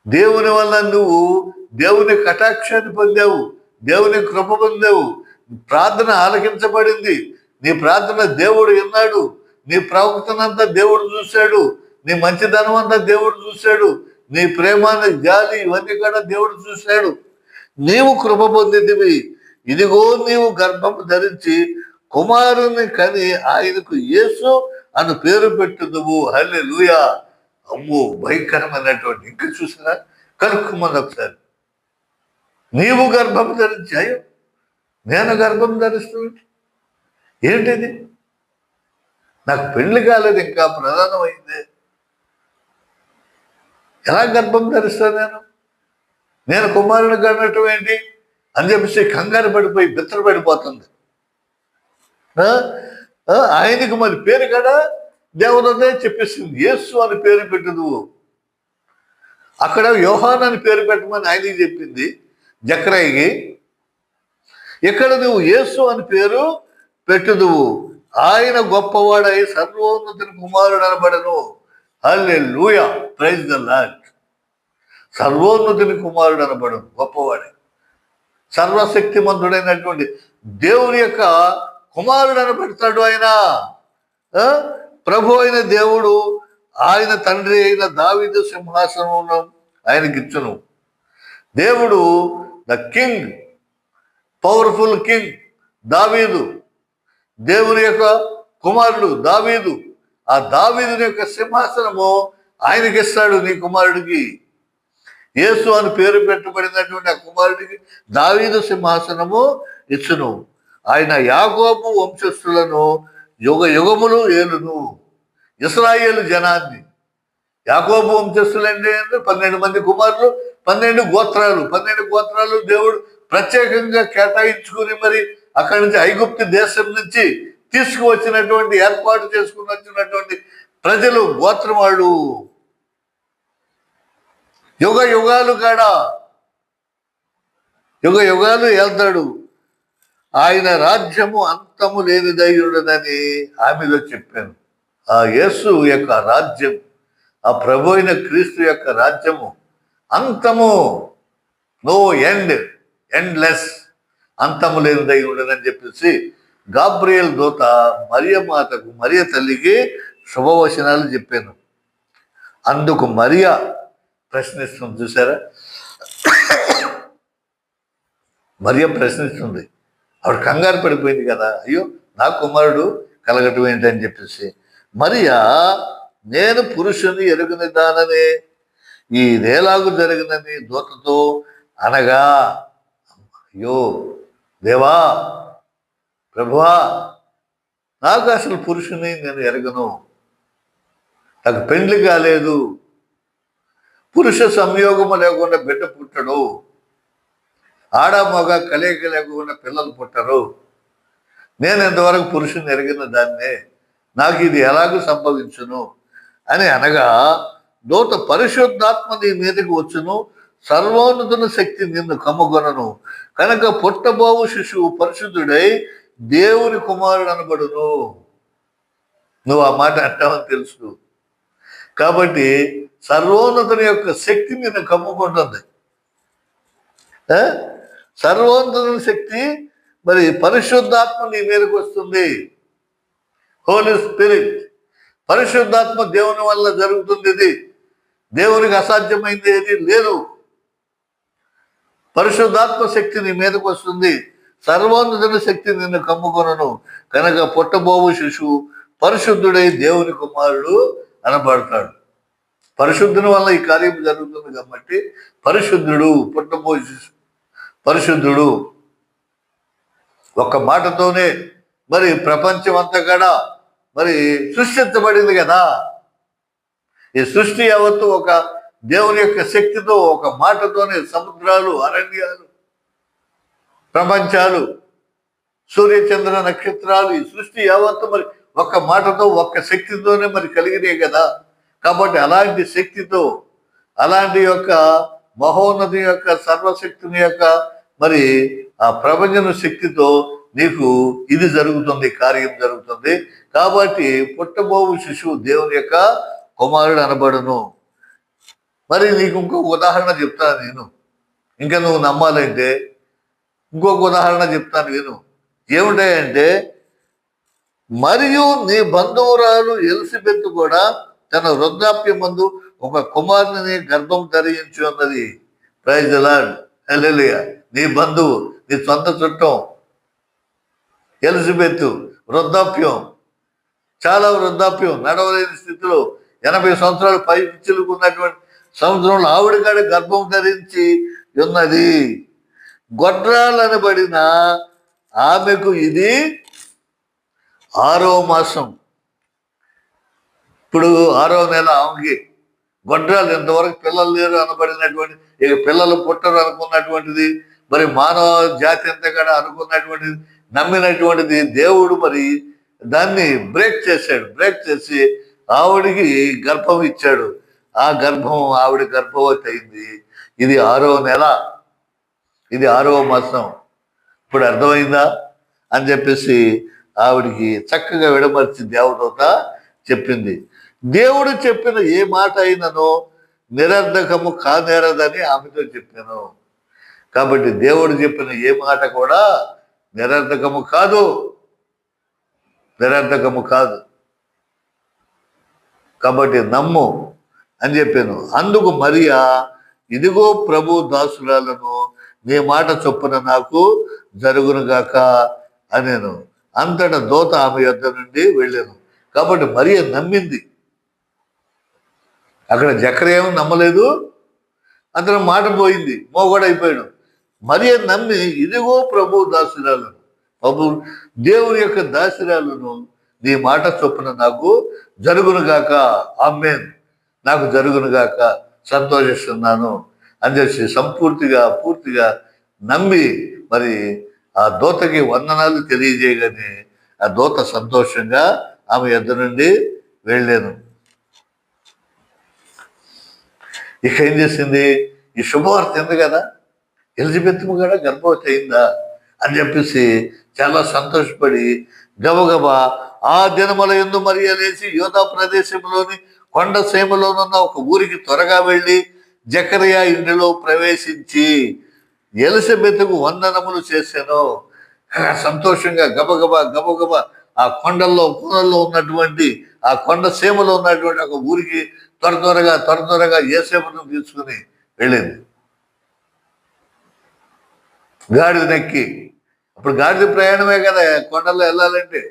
దేవుని వలన నువ్వు దేవుని కటాక్షాన్ని పొందావు, దేవుని కృప పొందావు. ప్రార్థన ఆలకించబడింది, నీ ప్రార్థన దేవుడు విన్నాడు, నీ ప్రవక్తనంతా దేవుడు చూశాడు, నీ మంచితనం అంతా దేవుడు చూశాడు, నీ ప్రేమాన్ని జాలి ఇవన్నీ కూడా దేవుడు చూశాడు. నీవు కృప పొందితివి. ఇదిగో నీవు గర్భము ధరించి కుమారుని కని ఆయనకు యేసు అని పేరు పెట్టుదువు. హల్లెలూయా. అమ్మో, భయంకరమైనటువంటి. ఇంకా చూసినా కనుక్కుమని ఒకసారి. నీవు గర్భం ధరించాయో, నేను గర్భం ధరిస్తుంది ఏంటిది? నాకు పెళ్లి కాలేదు, ఇంకా ప్రధానమైంది. ఎలా గర్భం ధరిస్తాను నేను కుమారుని కనటం ఏంటి అని చెప్పేసి కంగారు పడిపోయి బిత్తరపడిపోతుంది. ఆయనకు మరి పేరు కదా దేవదూతే చెప్పేసింది, యేసు అని పేరు పెట్టుదు. అక్కడ యోహాను అని పేరు పెట్టమని ఆయనకి చెప్పింది జకరయ్యకి. ఇక్కడ నువ్వు యేసు అని పేరు పెట్టుదువు, ఆయన గొప్పవాడై సర్వోన్నతుని కుమారుడు అనబడను. హల్లెలూయా, ప్రైజ్ ద లార్డ్. సర్వోన్నతుని కుమారుడు అనబడను, గొప్పవాడే, సర్వశక్తిమంతుడైనటువంటి దేవుని యొక్క కుమారుడు అనబడతాడు ఆయన. ప్రభు అయిన దేవుడు ఆయన తండ్రి అయిన దావీదు సింహాసనం ఆయనకిచ్చును. దేవుడు ద కింగ్, పవర్ఫుల్ కింగ్ దావీదు, దేవుని యొక్క కుమారుడు దావీదు. ఆ దావీదుని యొక్క సింహాసనము ఆయనకిస్తాడు, నీ కుమారుడికి. యేసు అని పేరు పెట్టబడినటువంటి ఆ కుమారుడికి దావీదు సింహాసనము ఇచ్చును. ఆయన యాకోబు వంశస్థులను యుగ యుగములు ఏలును. ఇశ్రాయేలు జనాన్ని, యాకోబు వంశస్థులంటే 12 మంది కుమారులు, 12 గోత్రాలు. 12 గోత్రాలు దేవుడు ప్రత్యేకంగా కేటాయించుకుని మరి అక్కడి నుంచి ఐగుప్తు దేశం నుంచి తీసుకువచ్చినటువంటి, ఏర్పాటు చేసుకుని వచ్చినటువంటి ప్రజలు, గోత్రం వాళ్ళు. యుగ యుగాలు కాడా, యుగ యుగాలు వెళ్తాడు. ఆయన రాజ్యము అంతము లేనిదై ఉండదని ఆమెలో చెప్పాను. ఆ యేసు యొక్క రాజ్యం, ఆ ప్రభు అయిన క్రీస్తు యొక్క రాజ్యము అంతము, నో ఎండ్, ఎండ్లెస్, అంతము లేనిదై ఉండదని చెప్పేసి గాబ్రియల్ దూత మరియ మాతకు, మరియ తల్లికి శుభవచనాలు చెప్పాను. అందుకు మరియ ప్రశ్నిస్తుంది. చూసారా, మరియ ప్రశ్నిస్తుంది. ఆవిడ కంగారు పడిపోయింది కదా, అయ్యో నా కుమారుడు కలగటం ఏంటని చెప్పేసి. మరియా, నేను పురుషుని ఎరుగని దాననే ఈ నేలాగు జరిగినని దూతతో అనగా, అయ్యో దేవా, ప్రభువా, నాకు అసలు పురుషుని నేను ఎరగను, నాకు పెండ్లి కాలేదు, పురుష సంయోగము లేకుండా బిడ్డ పుట్టడు, ఆడ మగ కలయిక లేకుండా పిల్లలు పుట్టరు, నేను ఇంతవరకు పురుషుని ఎరిగిన దాన్నే, నాకు ఇది ఎలాగూ సంభవించును అని అనగా, దూత పరిశుద్ధాత్మ నీ మీదకి వచ్చును, సర్వోన్నతుని శక్తి నిన్ను కమ్ముకొనను, కనుక పుట్టబోవు శిశువు పరిశుద్ధుడై దేవుని కుమారుడు అనబడును. నువ్వు ఆ మాట అంటావని తెలుసు. కాబట్టి సర్వోన్నతుని యొక్క శక్తి నిన్ను కమ్ముకుంటుంది. సర్వోన్నతుని శక్తి మరి పరిశుద్ధాత్మ నీ మీదకి వస్తుంది. హోలీ స్పిరిట్, పరిశుద్ధాత్మ దేవుని వల్ల జరుగుతుంది. ఇది దేవునికి అసాధ్యమైంది ఏది లేదు. పరిశుద్ధాత్మ శక్తి నీ మీదకి వస్తుంది. సర్వోన్నతుని శక్తి నిన్ను కమ్ముకొనను, కనుక పుట్టబోవు శిశువు పరిశుద్ధుడై దేవుని కుమారుడు అనబడతాడు. పరిశుద్ధుని వల్ల ఈ కార్యం జరుగుతుంది కాబట్టి పరిశుద్ధుడు, పుట్టబోయే శిశువు పరిశుద్ధుడు. ఒక్క మాటతోనే మరి ప్రపంచం అంతా కూడా మరి సృష్టించబడింది కదా. ఈ సృష్టి యావత్తు ఒక దేవుని యొక్క శక్తితో, ఒక మాటతోనే సముద్రాలు, అరణ్యాలు, ప్రపంచాలు, సూర్యచంద్ర నక్షత్రాలు, ఈ సృష్టి యావత్తు మరి ఒక్క మాటతో, ఒక్క శక్తితోనే మరి కలిగినాయి కదా. కాబట్టి అలాంటి శక్తితో, అలాంటి యొక్క మహోన్నతి యొక్క సర్వశక్తిని యొక్క మరి ఆ ప్రపంచ శక్తితో నీకు ఇది జరుగుతుంది, కార్యం జరుగుతుంది. కాబట్టి పుట్టబోవు శిశువు దేవుని యొక్క కుమారుడు అనబడును. మరి నీకు ఇంకొక ఉదాహరణ చెప్తాను నేను, ఇంకా నువ్వు నమ్మాలంటే ఇంకొక ఉదాహరణ చెప్తాను విను. ఏమిటాయంటే, మరియు నీ బంధువురాలు ఎలిజబెత్ కూడా తన వృద్ధాప్యం మందు ఒక కుమారుని గర్భం ధరించి ఉన్నది. ప్రైజ్ ది లార్డ్, హల్లెలూయా. నీ బంధువు, నీ సొంత చుట్టం ఎలిజబెత్ వృద్ధాప్యం, చాలా వృద్ధాప్యం, నడవలేని స్థితిలో 80 సంవత్సరాలు పై చిలుకున్నటువంటి సంవత్సరంలో ఆవిడ కాడ గర్భం ధరించి ఉన్నది. గొడ్రాలనబడిన ఆమెకు ఇది 6వ మాసం. ఇప్పుడు 6వ నెల ఆమెకి. గొడ్రాలు ఇంతవరకు పిల్లలు లేరు అనబడినటువంటి, ఇక పిల్లలు పుట్టరు అనుకున్నటువంటిది, మరి మానవ జాతి అంతా కూడా అనుకున్నటువంటిది, నమ్మినటువంటిది, దేవుడు మరి దాన్ని బ్రేక్ చేశాడు. బ్రేక్ చేసి ఆవిడికి గర్భం ఇచ్చాడు. ఆ గర్భం ఆవిడ గర్భవతి అయింది. ఇది 6వ నెల, ఇది 6వ మాసం. ఇప్పుడు అర్థమైందా అని చెప్పేసి ఆవిడికి చక్కగా విడమర్చి దేవదూత చెప్పింది. దేవుడు చెప్పిన ఏ మాట అయిననో నిరర్ధకము కానేరదని ఆమెతో చెప్పాను. కాబట్టి దేవుడు చెప్పిన ఏ మాట కూడా నిరర్ధకము కాదు, నిరర్ధకము కాదు. కాబట్టి నమ్ము అని చెప్పాను. అందుకు మరియా, ఇదిగో ప్రభు దాసురాలను, నీ మాట చొప్పున నాకు జరుగునుగాక అనేను. అంతటా దూత ఆమె యొద్ద నుండి వెళ్ళాను. కాబట్టి మరియా నమ్మింది. అక్కడ జకర్యా ఏమో నమ్మలేదు, అతను మాట పోయింది, మోగడైపోయాడు. మరియా నమ్మి, ఇదిగో ప్రభు దాసురాలను, ప్రభు దేవుని యొక్క దాసురాలను, నీ మాట చొప్పున నాకు జరుగునుగాక, ఆమేన్, నాకు జరుగునుగాక, సంతోషిస్తున్నాను అని చెప్పి పూర్తిగా నమ్మి మరి ఆ దూతకి వందనాలు తెలియజేయగానే ఆ దూత సంతోషంగా ఆమె యొద్ద నుండి వెళ్ళాను. ఇక ఏం చేసింది? ఈ శుభవార్త ఉంది కదా, ఎలిజబెత్ కూడా గర్భవతి అయిందా అని చెప్పేసి చాలా సంతోషపడి గబగబా ఆ దినముల యందు మరియా లేచి యూదా ప్రదేశంలోని కొండ సీమలోనున్న ఒక ఊరికి త్వరగా వెళ్ళి జకర్యా ఇంటిలో ప్రవేశించి ఎలిజబెత్కు వందనములు చేశాను. సంతోషంగా గబగబా ఆ కొండల్లో ఉన్నటువంటి, ఆ కొండ సీమలో ఉన్నటువంటి ఒక ఊరికి త్వరగా యేసేపును తీసుకుని వెళ్ళింది. గాడిద నెక్కి, అప్పుడు గాడిద ప్రయాణమే కదా కొండల్లో వెళ్ళాలంటే.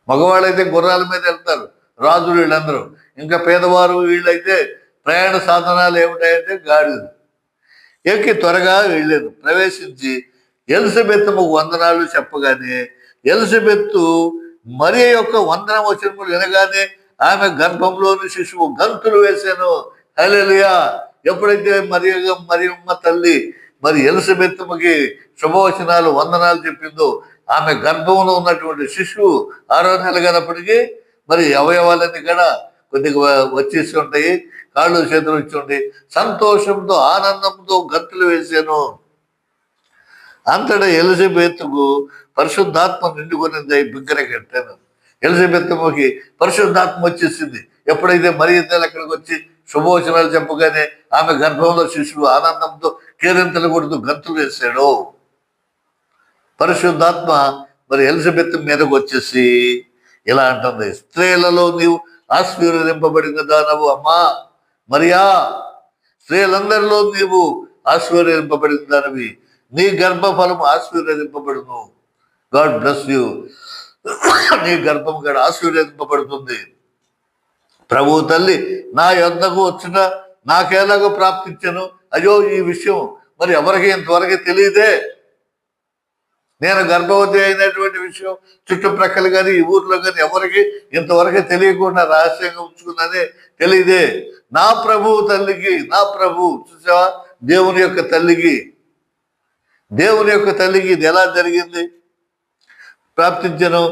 మగవాళ్ళైతే గుర్రాల మీద వెళ్తారు, రాజులు వీళ్ళందరూ. ఇంకా పేదవారు వీళ్ళైతే ప్రయాణ సాధనాలు ఏమిటాయంటే గాడిద ఎక్కి త్వరగా వెళ్ళాను. ప్రవేశించి ఎలిజబెత్కు వందనాలు చెప్పగానే ఎలిజబెత్ మరియ యొక్క వందనం వచ్చినప్పుడు వినగానే ఆమె గర్భంలోని శిశువు గంతులు వేశాను. హల్లెలూయా. ఎప్పుడైతే మరియమ్మ తల్లి మరి ఎలిజబెత్కి శుభవచనాలు వందనాలు చెప్పిందో, ఆమె గర్భంలో ఉన్నటువంటి శిశువు 6వ నెల కనప్పటికీ మరి అవయవాలన్నీ కూడా కొద్దిగా వచ్చేసి ఉంటాయి, కాళ్ళు చేతులు వచ్చి ఉంటాయి. సంతోషంతో ఆనందంతో గంతులు వేసాను. అంతటా ఎలిజబెత్తుకు పరిశుద్ధాత్మ నిండుకునింది, బిగ్గర కట్టాను. ఎలిజబెత్తుకి పరిశుద్ధాత్మ వచ్చేసింది. ఎప్పుడైతే మరియ తల్లి అక్కడికి వచ్చి శుభవచనాలు చెప్పగానే ఆమె గర్భంలో శిశువు ఆనందంతో కేరింతలు కొడుతూ గంతులు వేశాడు. పరిశుద్ధాత్మ మరి ఎలిజబెత్ మీదకు వచ్చేసి ఇలా అంటుంది, స్త్రీలలో నీవు ఆశీర్వదింపబడిన దానవు అమ్మా మరియా, స్త్రీలందరిలో నీవు ఆశీర్వదింపబడిన దానివి, నీ గర్భఫలము ఆశీర్వదింపబడును. God bless you. నీ గర్భం కూడా ఆశీర్వదింపబడుతుంది. ప్రభు తల్లి నా యొద్దకు వచ్చిన నాకేలాగో ప్రాప్తించను. అయ్యో, ఈ విషయం మరి ఎవరికి ఇంతవరకు తెలియదే. నేను గర్భవతి అయినటువంటి విషయం చుట్టుప్రక్కల కానీ ఈ ఊర్లో కానీ ఎవరికి ఇంతవరకు తెలియకుండా రహస్యంగా ఉంచుకున్నదే తెలియదే. నా ప్రభువు తల్లికి, నా ప్రభు చూసావా, దేవుని యొక్క తల్లికి ఇది ఎలా జరిగింది? ప్రాప్తించను.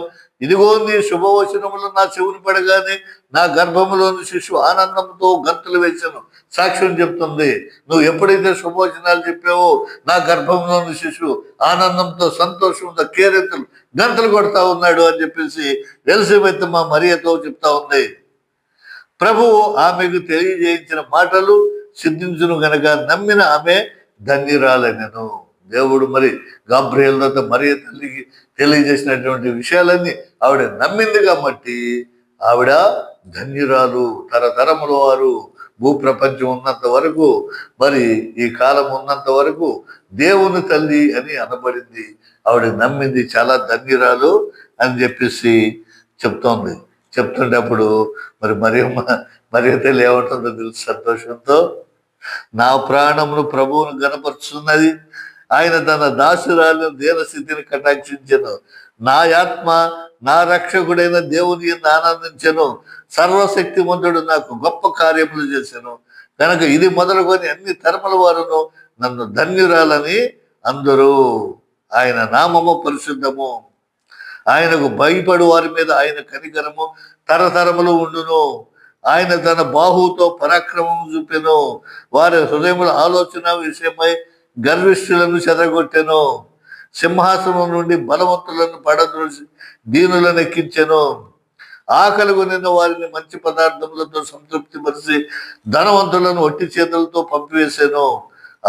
ఇదిగో నీ శుభవచనములు నా చెవులు పడగానే నా గర్భంలోని శిశువు ఆనందంతో గంతులు వేశాను. సాక్ష్యం చెప్తుంది, నువ్వు ఎప్పుడైతే శుభవచనాలు చెప్పావో నా గర్భంలోని శిశువు ఆనందంతో సంతోషంతో కేరెత్తులు గంతులు కొడతా ఉన్నాడు అని చెప్పేసి ఎలిజబెత్ మా మరియతో చెప్తా ఉంది. ప్రభువు ఆమెకు తెలియజేయించిన మాటలు సిద్ధించును గనక నమ్మిన ఆమె ధన్యురాలనెను. దేవుడు మరి గాబ్రియేలుతో మరియ తల్లికి తెలియజేసినటువంటి విషయాలన్నీ ఆవిడ నమ్మింది కాబట్టి ఆవిడ ధన్యురాలు. తరతరముల వారు భూప్రపంచం ఉన్నంత వరకు, మరి ఈ కాలం ఉన్నంత వరకు దేవుని తల్లి అని అనబడింది. ఆవిడ నమ్మింది, చాలా ధన్యురాలు అని చెప్పేసి చెప్తుండేప్పుడు మరి మరియ తల్లి ఏమంటుందో తెలుసు, సంతోషంతో నా ప్రాణమును ప్రభువును గణపరుచున్నది, ఆయన తన దాసురాలను దీనస్థితిని కటాక్షించెను, నా ఆత్మ నా రక్షకుడైన దేవుని యందు ఆనందించెను, సర్వశక్తిమంతుడు నాకు గొప్ప కార్యములు చేశాను కనుక ఇది మొదలుకొని అన్ని తరముల వారును నన్ను ధన్యురాలని అందరూ. ఆయన నామము పరిశుద్ధము, ఆయనకు భయపడు వారి మీద ఆయన కనికరము తరతరములు ఉండును. ఆయన తన బాహుతో పరాక్రమం చూపెను, వారి హృదయముల ఆలోచన విషయమై గర్విష్ఠులను చెదరగొట్టెను, సింహాసనం నుండి బలవంతులను పడద్రోసి దీనులను ఎక్కించెను, ఆకలి కొనిన వారిని మంచి పదార్థములతో సంతృప్తి పరిచి ధనవంతులను ఒట్టి చేతులతో పంపివేశాను.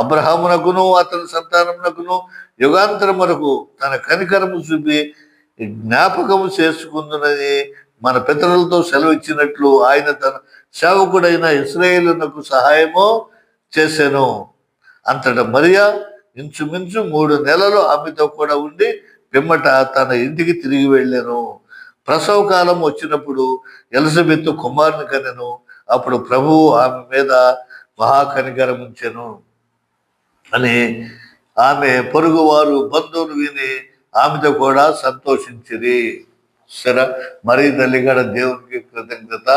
అబ్రహామునకును అతని సంతానమునకును యుగాంతరం వరకు తన కనికరము చూపి జ్ఞాపకము చేసుకుందునని మన పితరులతో సెలవిచ్చినట్లు ఆయన తన సేవకుడైన ఇశ్రాయేలునకు సహాయము చేశాను. అంతటా మరియా ఇంచుమించు 3 నెలలు ఆమెతో కూడా ఉండి పిమ్మట తన ఇంటికి తిరిగి వెళ్ళాను. ప్రసవ కాలం వచ్చినప్పుడు ఎలిజబెత్ కుమారుని కనెను. అప్పుడు ప్రభువు ఆమె మీద మహాకనికరం ఉంచెను అని ఆమె పొరుగువారు బంధువులు విని ఆమెతో కూడా సంతోషించిరి. సరే, మరి తల్లి కూడా దేవునికి కృతజ్ఞత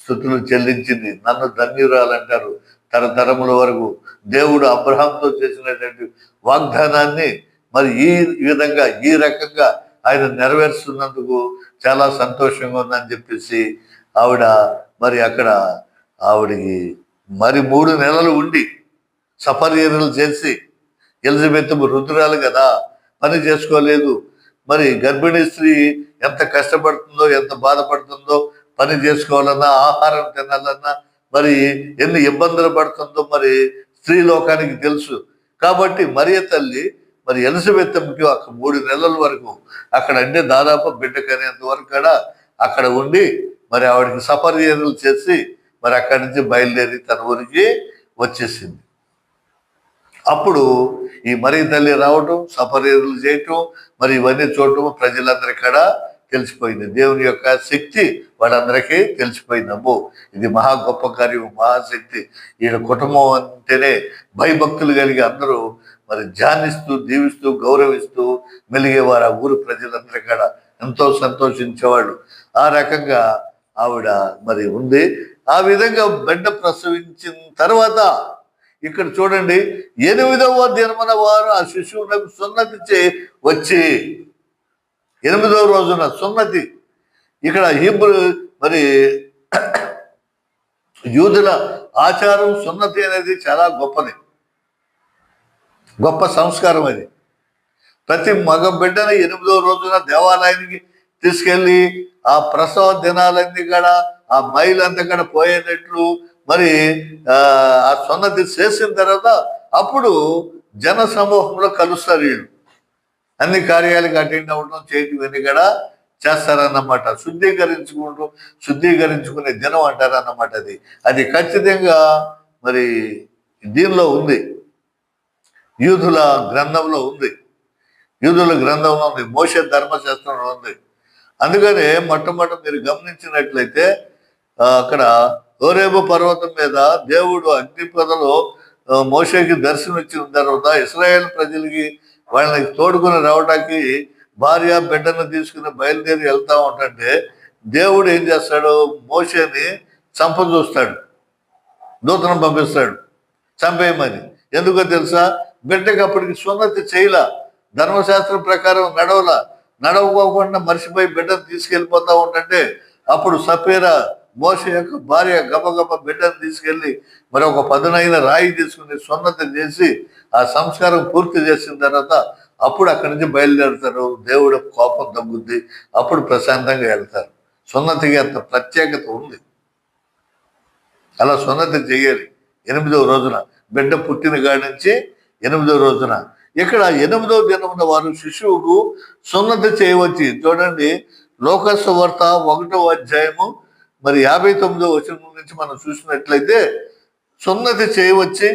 స్తుతులు చెల్లించింది. నన్ను ధన్యురాలంటారు. తరతరముల వరకు దేవుడు అబ్రహాంతో చేసినటువంటి వాగ్దానాన్ని మరి ఈ విధంగా ఈ రకంగా ఆయన నెరవేరుస్తున్నందుకు చాలా సంతోషంగా ఉందని చెప్పేసి ఆవిడ మరి అక్కడ ఆవిడికి మరి 3 నెలలు ఉండి సపర్యలు చేసి, ఎలిజబెత్ రుద్రాలు కదా, పని చేసుకోలేదు. మరి గర్భిణీ స్త్రీ ఎంత కష్టపడుతుందో, ఎంత బాధపడుతుందో, పని చేసుకోవాలన్నా, ఆహారం తినాలన్నా మరి ఎన్ని ఇబ్బందులు పడుతుందో మరి స్త్రీ లోకానికి తెలుసు. కాబట్టి మరియ తల్లి మరి ఎలిజబెత్కి అక్కడ 3 నెలల వరకు అక్కడ అంటే దాదాపు బిడ్డ కనేంత వరకు కూడా అక్కడ ఉండి మరి ఆవిడకి సపర్యలు చేసి మరి అక్కడి నుంచి బయలుదేరి తన ఊరికి వచ్చేసింది. అప్పుడు ఈ మరియ తల్లి రావటం, సపర్యలు చేయటం, మరి ఇవన్నీ చూడటం ప్రజలందరికీ కూడా తెలిసిపోయింది. దేవుని యొక్క శక్తి వాళ్ళందరికీ తెలిసిపోయింది. అమ్మో, ఇది మహా గొప్ప కార్యం, మహాశక్తి. ఈయన కుటుంబం అంటేనే భయభక్తులు కలిగి అందరూ మరి ధ్యానిస్తూ, దీవిస్తూ, గౌరవిస్తూ మెలిగేవారు. ఆ ఊరు ప్రజలందరూ కూడా ఎంతో సంతోషించేవాళ్ళు. ఆ రకంగా ఆవిడ మరి ఉంది. ఆ విధంగా బిడ్డ ప్రసవించిన తర్వాత ఇక్కడ చూడండి, 8వ దినమున వారు ఆ శిశువునకు సున్నతి వచ్చి 8వ రోజున సున్నతి. ఇక్కడ హీబ్రూ మరి యూదుల ఆచారం సున్నతి అనేది చాలా గొప్పది, గొప్ప సంస్కారం అది. ప్రతి మగ బిడ్డని 8వ రోజున దేవాలయానికి తీసుకెళ్ళి ఆ ప్రసవ దినాలన్నీ కూడా ఆ మైలంతా కూడా పోయేటట్లు మరి ఆ సున్నతి చేసిన తర్వాత అప్పుడు జన సమూహంలో కలుస్తారు వీళ్ళు. అన్ని కార్యాలకు అటెండ్ అవ్వడం చేయటం ఇవన్నీ కూడా చేస్తారన్నమాట. శుద్ధీకరించుకునే దినం అంటారన్నమాట. అది ఖచ్చితంగా మరి దీనిలో ఉంది, యూదుల గ్రంథంలో ఉంది, మోషే ధర్మశాస్త్రంలో ఉంది. అందుకనే మొట్టమొదటి మీరు గమనించినట్లయితే అక్కడ హోరేబు పర్వతం మీద దేవుడు అగ్ని పొదలో మోషేకి దర్శనం ఇచ్చిన తర్వాత ఇశ్రాయేల్ ప్రజలకి వాళ్ళకి తోడుకుని రావడానికి భార్య బిడ్డను తీసుకుని బయలుదేరి వెళ్తా ఉంటుంటే దేవుడు ఏం చేస్తాడు, మోషేని చూస్తాడు, దూతను పంపిస్తాడు చంపేయమని. ఎందుకో తెలుసా, బిడ్డకి అప్పటికి సున్నతి చేయలా, ధర్మశాస్త్రం ప్రకారం నడవకోకుండా మర్చిపోయి బిడ్డను తీసుకెళ్ళిపోతా ఉంటుంటే అప్పుడు సపేరా మోషే యొక్క భార్య గబగబ బిడ్డను తీసుకెళ్ళి మరి ఒక పదునైన రాయి తీసుకుని సున్నతి చేసి ఆ సంస్కారం పూర్తి చేసిన తర్వాత అప్పుడు అక్కడి నుంచి బయలుదేరుతారు. దేవుడు కోపం తగ్గుద్ది, అప్పుడు ప్రశాంతంగా వెళ్తారు. సున్నతికి అంత ప్రత్యేకత ఉంది. అలా సున్నతి చేయాలి 8వ రోజున, బిడ్డ పుట్టిన కాడి నుంచి 8వ రోజున. ఇక్కడ 8వ దినమున వారు శిశువుకు సున్నతి చేయవచ్చు. చూడండి, లోకాసు వార్త 1వ అధ్యాయము మరి 59వ వచనం నుంచి మనం చూసినట్లయితే సున్నతి చేయవచ్చి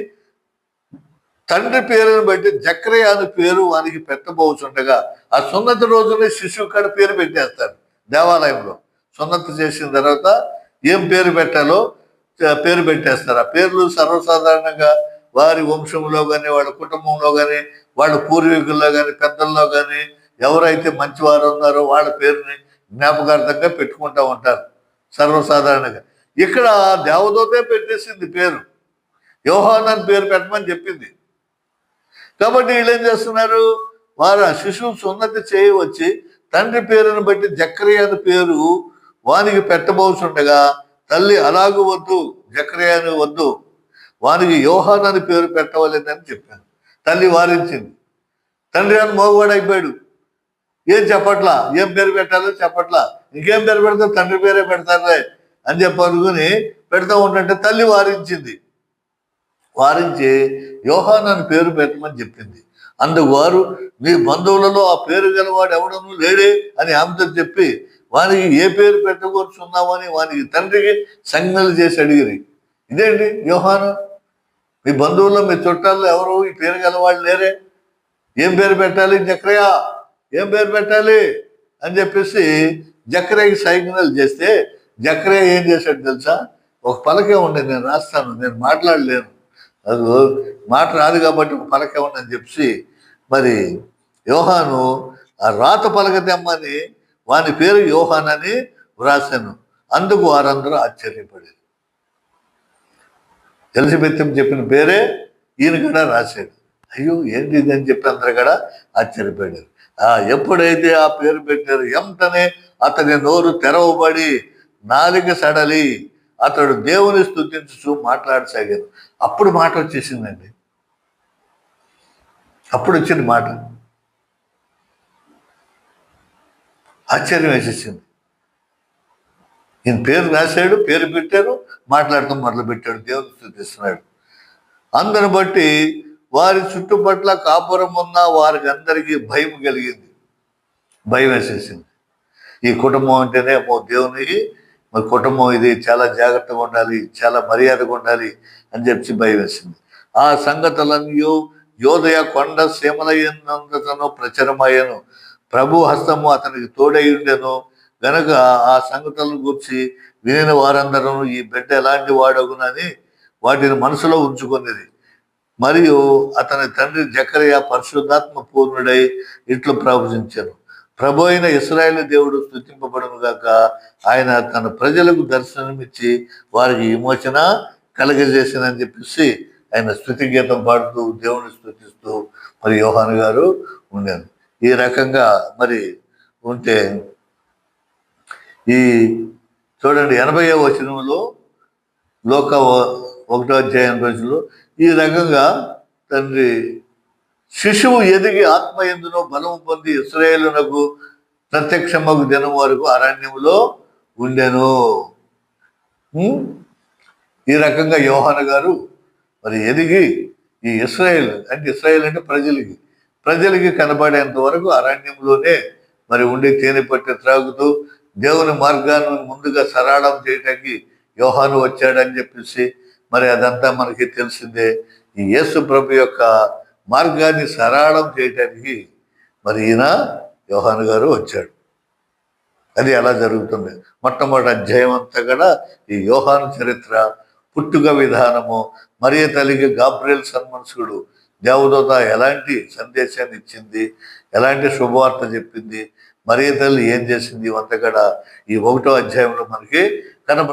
తండ్రి పేరుని బట్టి జకర్యా అని పేరు వానికి పెట్టబోతుండగా ఆ సున్నతి రోజునే శిశువు కాడ పేరు పెట్టేస్తారు. దేవాలయంలో సున్నతి చేసిన తర్వాత ఏం పేరు పెట్టాలో పేరు పెట్టేస్తారు. ఆ పేర్లు సర్వసాధారణంగా వారి వంశంలో కానీ వాళ్ళ కుటుంబంలో కానీ వాళ్ళ పూర్వీకుల్లో కానీ పెద్దల్లో కానీ ఎవరైతే మంచివారు ఉన్నారో వాళ్ళ పేరుని జ్ఞాపకార్థంగా పెట్టుకుంటూ ఉంటారు సర్వసాధారణంగా. ఇక్కడ దేవదూతే పెట్టేసింది పేరు, యోహాను అని పేరు పెట్టమని చెప్పింది. కాబట్టి వీళ్ళు ఏం చేస్తున్నారు, వారు ఆ శిశువు సున్నతి చేయవచ్చి తండ్రి పేరుని బట్టి జకర్యా అని పేరు వానికి పెట్టబోతుండగా తల్లి అలాగూ వద్దు, జకర్యా అని వద్దు, వానికి యోహాను అని పేరు పెట్టవలేదని చెప్పాను. తల్లి వారించింది. తండ్రి అని మోగవాడైపోయాడు, ఏం చెప్పట్లా, ఏం పేరు పెట్టాలో చెప్పట్లా. ఇంకేం పేరు పెడతారు, తండ్రి పేరే పెడతారే అని చెప్పనుకుని పెడతా ఉంటే తల్లి వారించి యోహాను అని పేరు పెట్టమని చెప్పింది. అందుకు వారు, నీ బంధువులలో ఆ పేరు గలవాడు ఎవడను లేడే అని ఆమెతో చెప్పి వానికి ఏ పేరు పెట్టకూర్చున్నామని వానికి తండ్రికి సంజ్ఞలు చేసి అడిగిరి. ఇదేంటి యోహాను, మీ బంధువుల్లో మీ చుట్టాల్లో ఎవరు ఈ పేరు గలవాడు లేరే, ఏం పేరు పెట్టాలి, జకర్యా ఏం పేరు పెట్టాలి అని చెప్పేసి జకర్యాకి సంజ్ఞలు చేస్తే జకర్యా ఏం చేశాడు తెలుసా, ఒక పలకే ఉండే, నేను రాస్తాను, నేను మాట్లాడలేను, అది మాట రాదు కాబట్టి ఒక పలకే ఉండని చెప్పి మరి యోహాను ఆ రాత పలక తెమ్మని వాని పేరు యోహాన్ అని వ్రాసాను. అందుకు వారందరూ ఆశ్చర్యపడారు. ఎలిజబెత్ చెప్పిన పేరే ఈయన కూడా రాశాడు. అయ్యో ఏంటి ఇది అని చెప్పి అందరూ కూడా ఆశ్చర్యపడారు. ఎప్పుడైతే ఆ పేరు పెట్టారు ఎంతనే అతని నోరు తెరవబడి నాలిక సడలి అతడు దేవుని స్తుతించుచు మాట్లాడసాగారు. అప్పుడు మాట వచ్చేసిందండి, అప్పుడు వచ్చింది మాట. ఆశ్చర్యం వేసేసింది. ఈయన పేరు రాశాడు, పేరు పెట్టారు, మాట్లాడటం మొదలుపెట్టాడు, దేవుని స్తుతిస్తున్నాడు. అందుని బట్టి వారి చుట్టుపట్ల కాపురం ఉన్న వారికి అందరికీ భయం కలిగింది, భయం వేసేసింది. ఈ కుటుంబం అంటేనే దేవునికి మరి కుటుంబం ఇది, చాలా జాగ్రత్తగా ఉండాలి, చాలా మర్యాదగా ఉండాలి అని చెప్పి భయం వేసింది. ఆ సంగతులన్నీ యోదయ కొండ సీమలయ్యనంతను ప్రచురమయ్యను, ప్రభు హస్తము అతనికి తోడై ఉండెను గనక ఆ సంగతులను గురించి వినిన వారందరూ ఈ బిడ్డ ఎలాంటి వాడగునని వాటిని మనసులో ఉంచుకునేది. మరియు అతని తండ్రి జకర్యా పరిశుద్ధాత్మ పూర్ణుడై ఇట్లు ప్రవచించాను, ప్రభు అయిన ఇశ్రాయేలు దేవుడు స్తుతింపబడును గాక, ఆయన తన ప్రజలకు దర్శనమిచ్చి వారికి విమోచన కలగజేసినని చెప్పేసి ఆయన స్తుతి గీతం పాడుతూ దేవుని స్తుతిస్తూ మరి యోహాను గారు ఉండారు. ఈ రకంగా మరి ఉంటే ఈ చూడండి 80వ వచనంలో లోక 1వ అధ్యాయం రోజుల్లో ఈ రకంగా తండ్రి శిశువు ఎదిగి ఆత్మ ఎందునో బలము పొంది ఇశ్రాయేలునకు ప్రత్యక్షమగు దినం వరకు అరణ్యములో ఉండెను. ఈ రకంగా యోహాను గారు మరి ఎదిగి ఈ ఇశ్రాయేల్ అంటే ప్రజలకి కనబడేంత వరకు అరణ్యంలోనే మరి ఉండి తేనె పట్టి త్రాగుతూ దేవుని మార్గాన్ని ముందుగా సరళం చేయడానికి యోహాను వచ్చాడని చెప్పేసి మరి అదంతా మనకి తెలిసిందే. ఈ యేసు ప్రభు యొక్క మార్గాన్ని సరళం చేయడానికి మరి ఈయన యోహాను గారు వచ్చాడు. అది ఎలా జరుగుతుంది? మొట్టమొదటి అధ్యాయం అంతా కూడా ఈ యోహాను చరిత్ర, పుట్టుక విధానము, మరియ తల్లికి గాబ్రియల్ సన్మనస్కుడు దేవదూత ఎలాంటి సందేశాన్ని ఇచ్చింది, ఎలాంటి శుభవార్త చెప్పింది, మరియ తల్లి ఏం చేసింది, ఇవంతా కూడా ఈ 1వ అధ్యాయంలో మనకి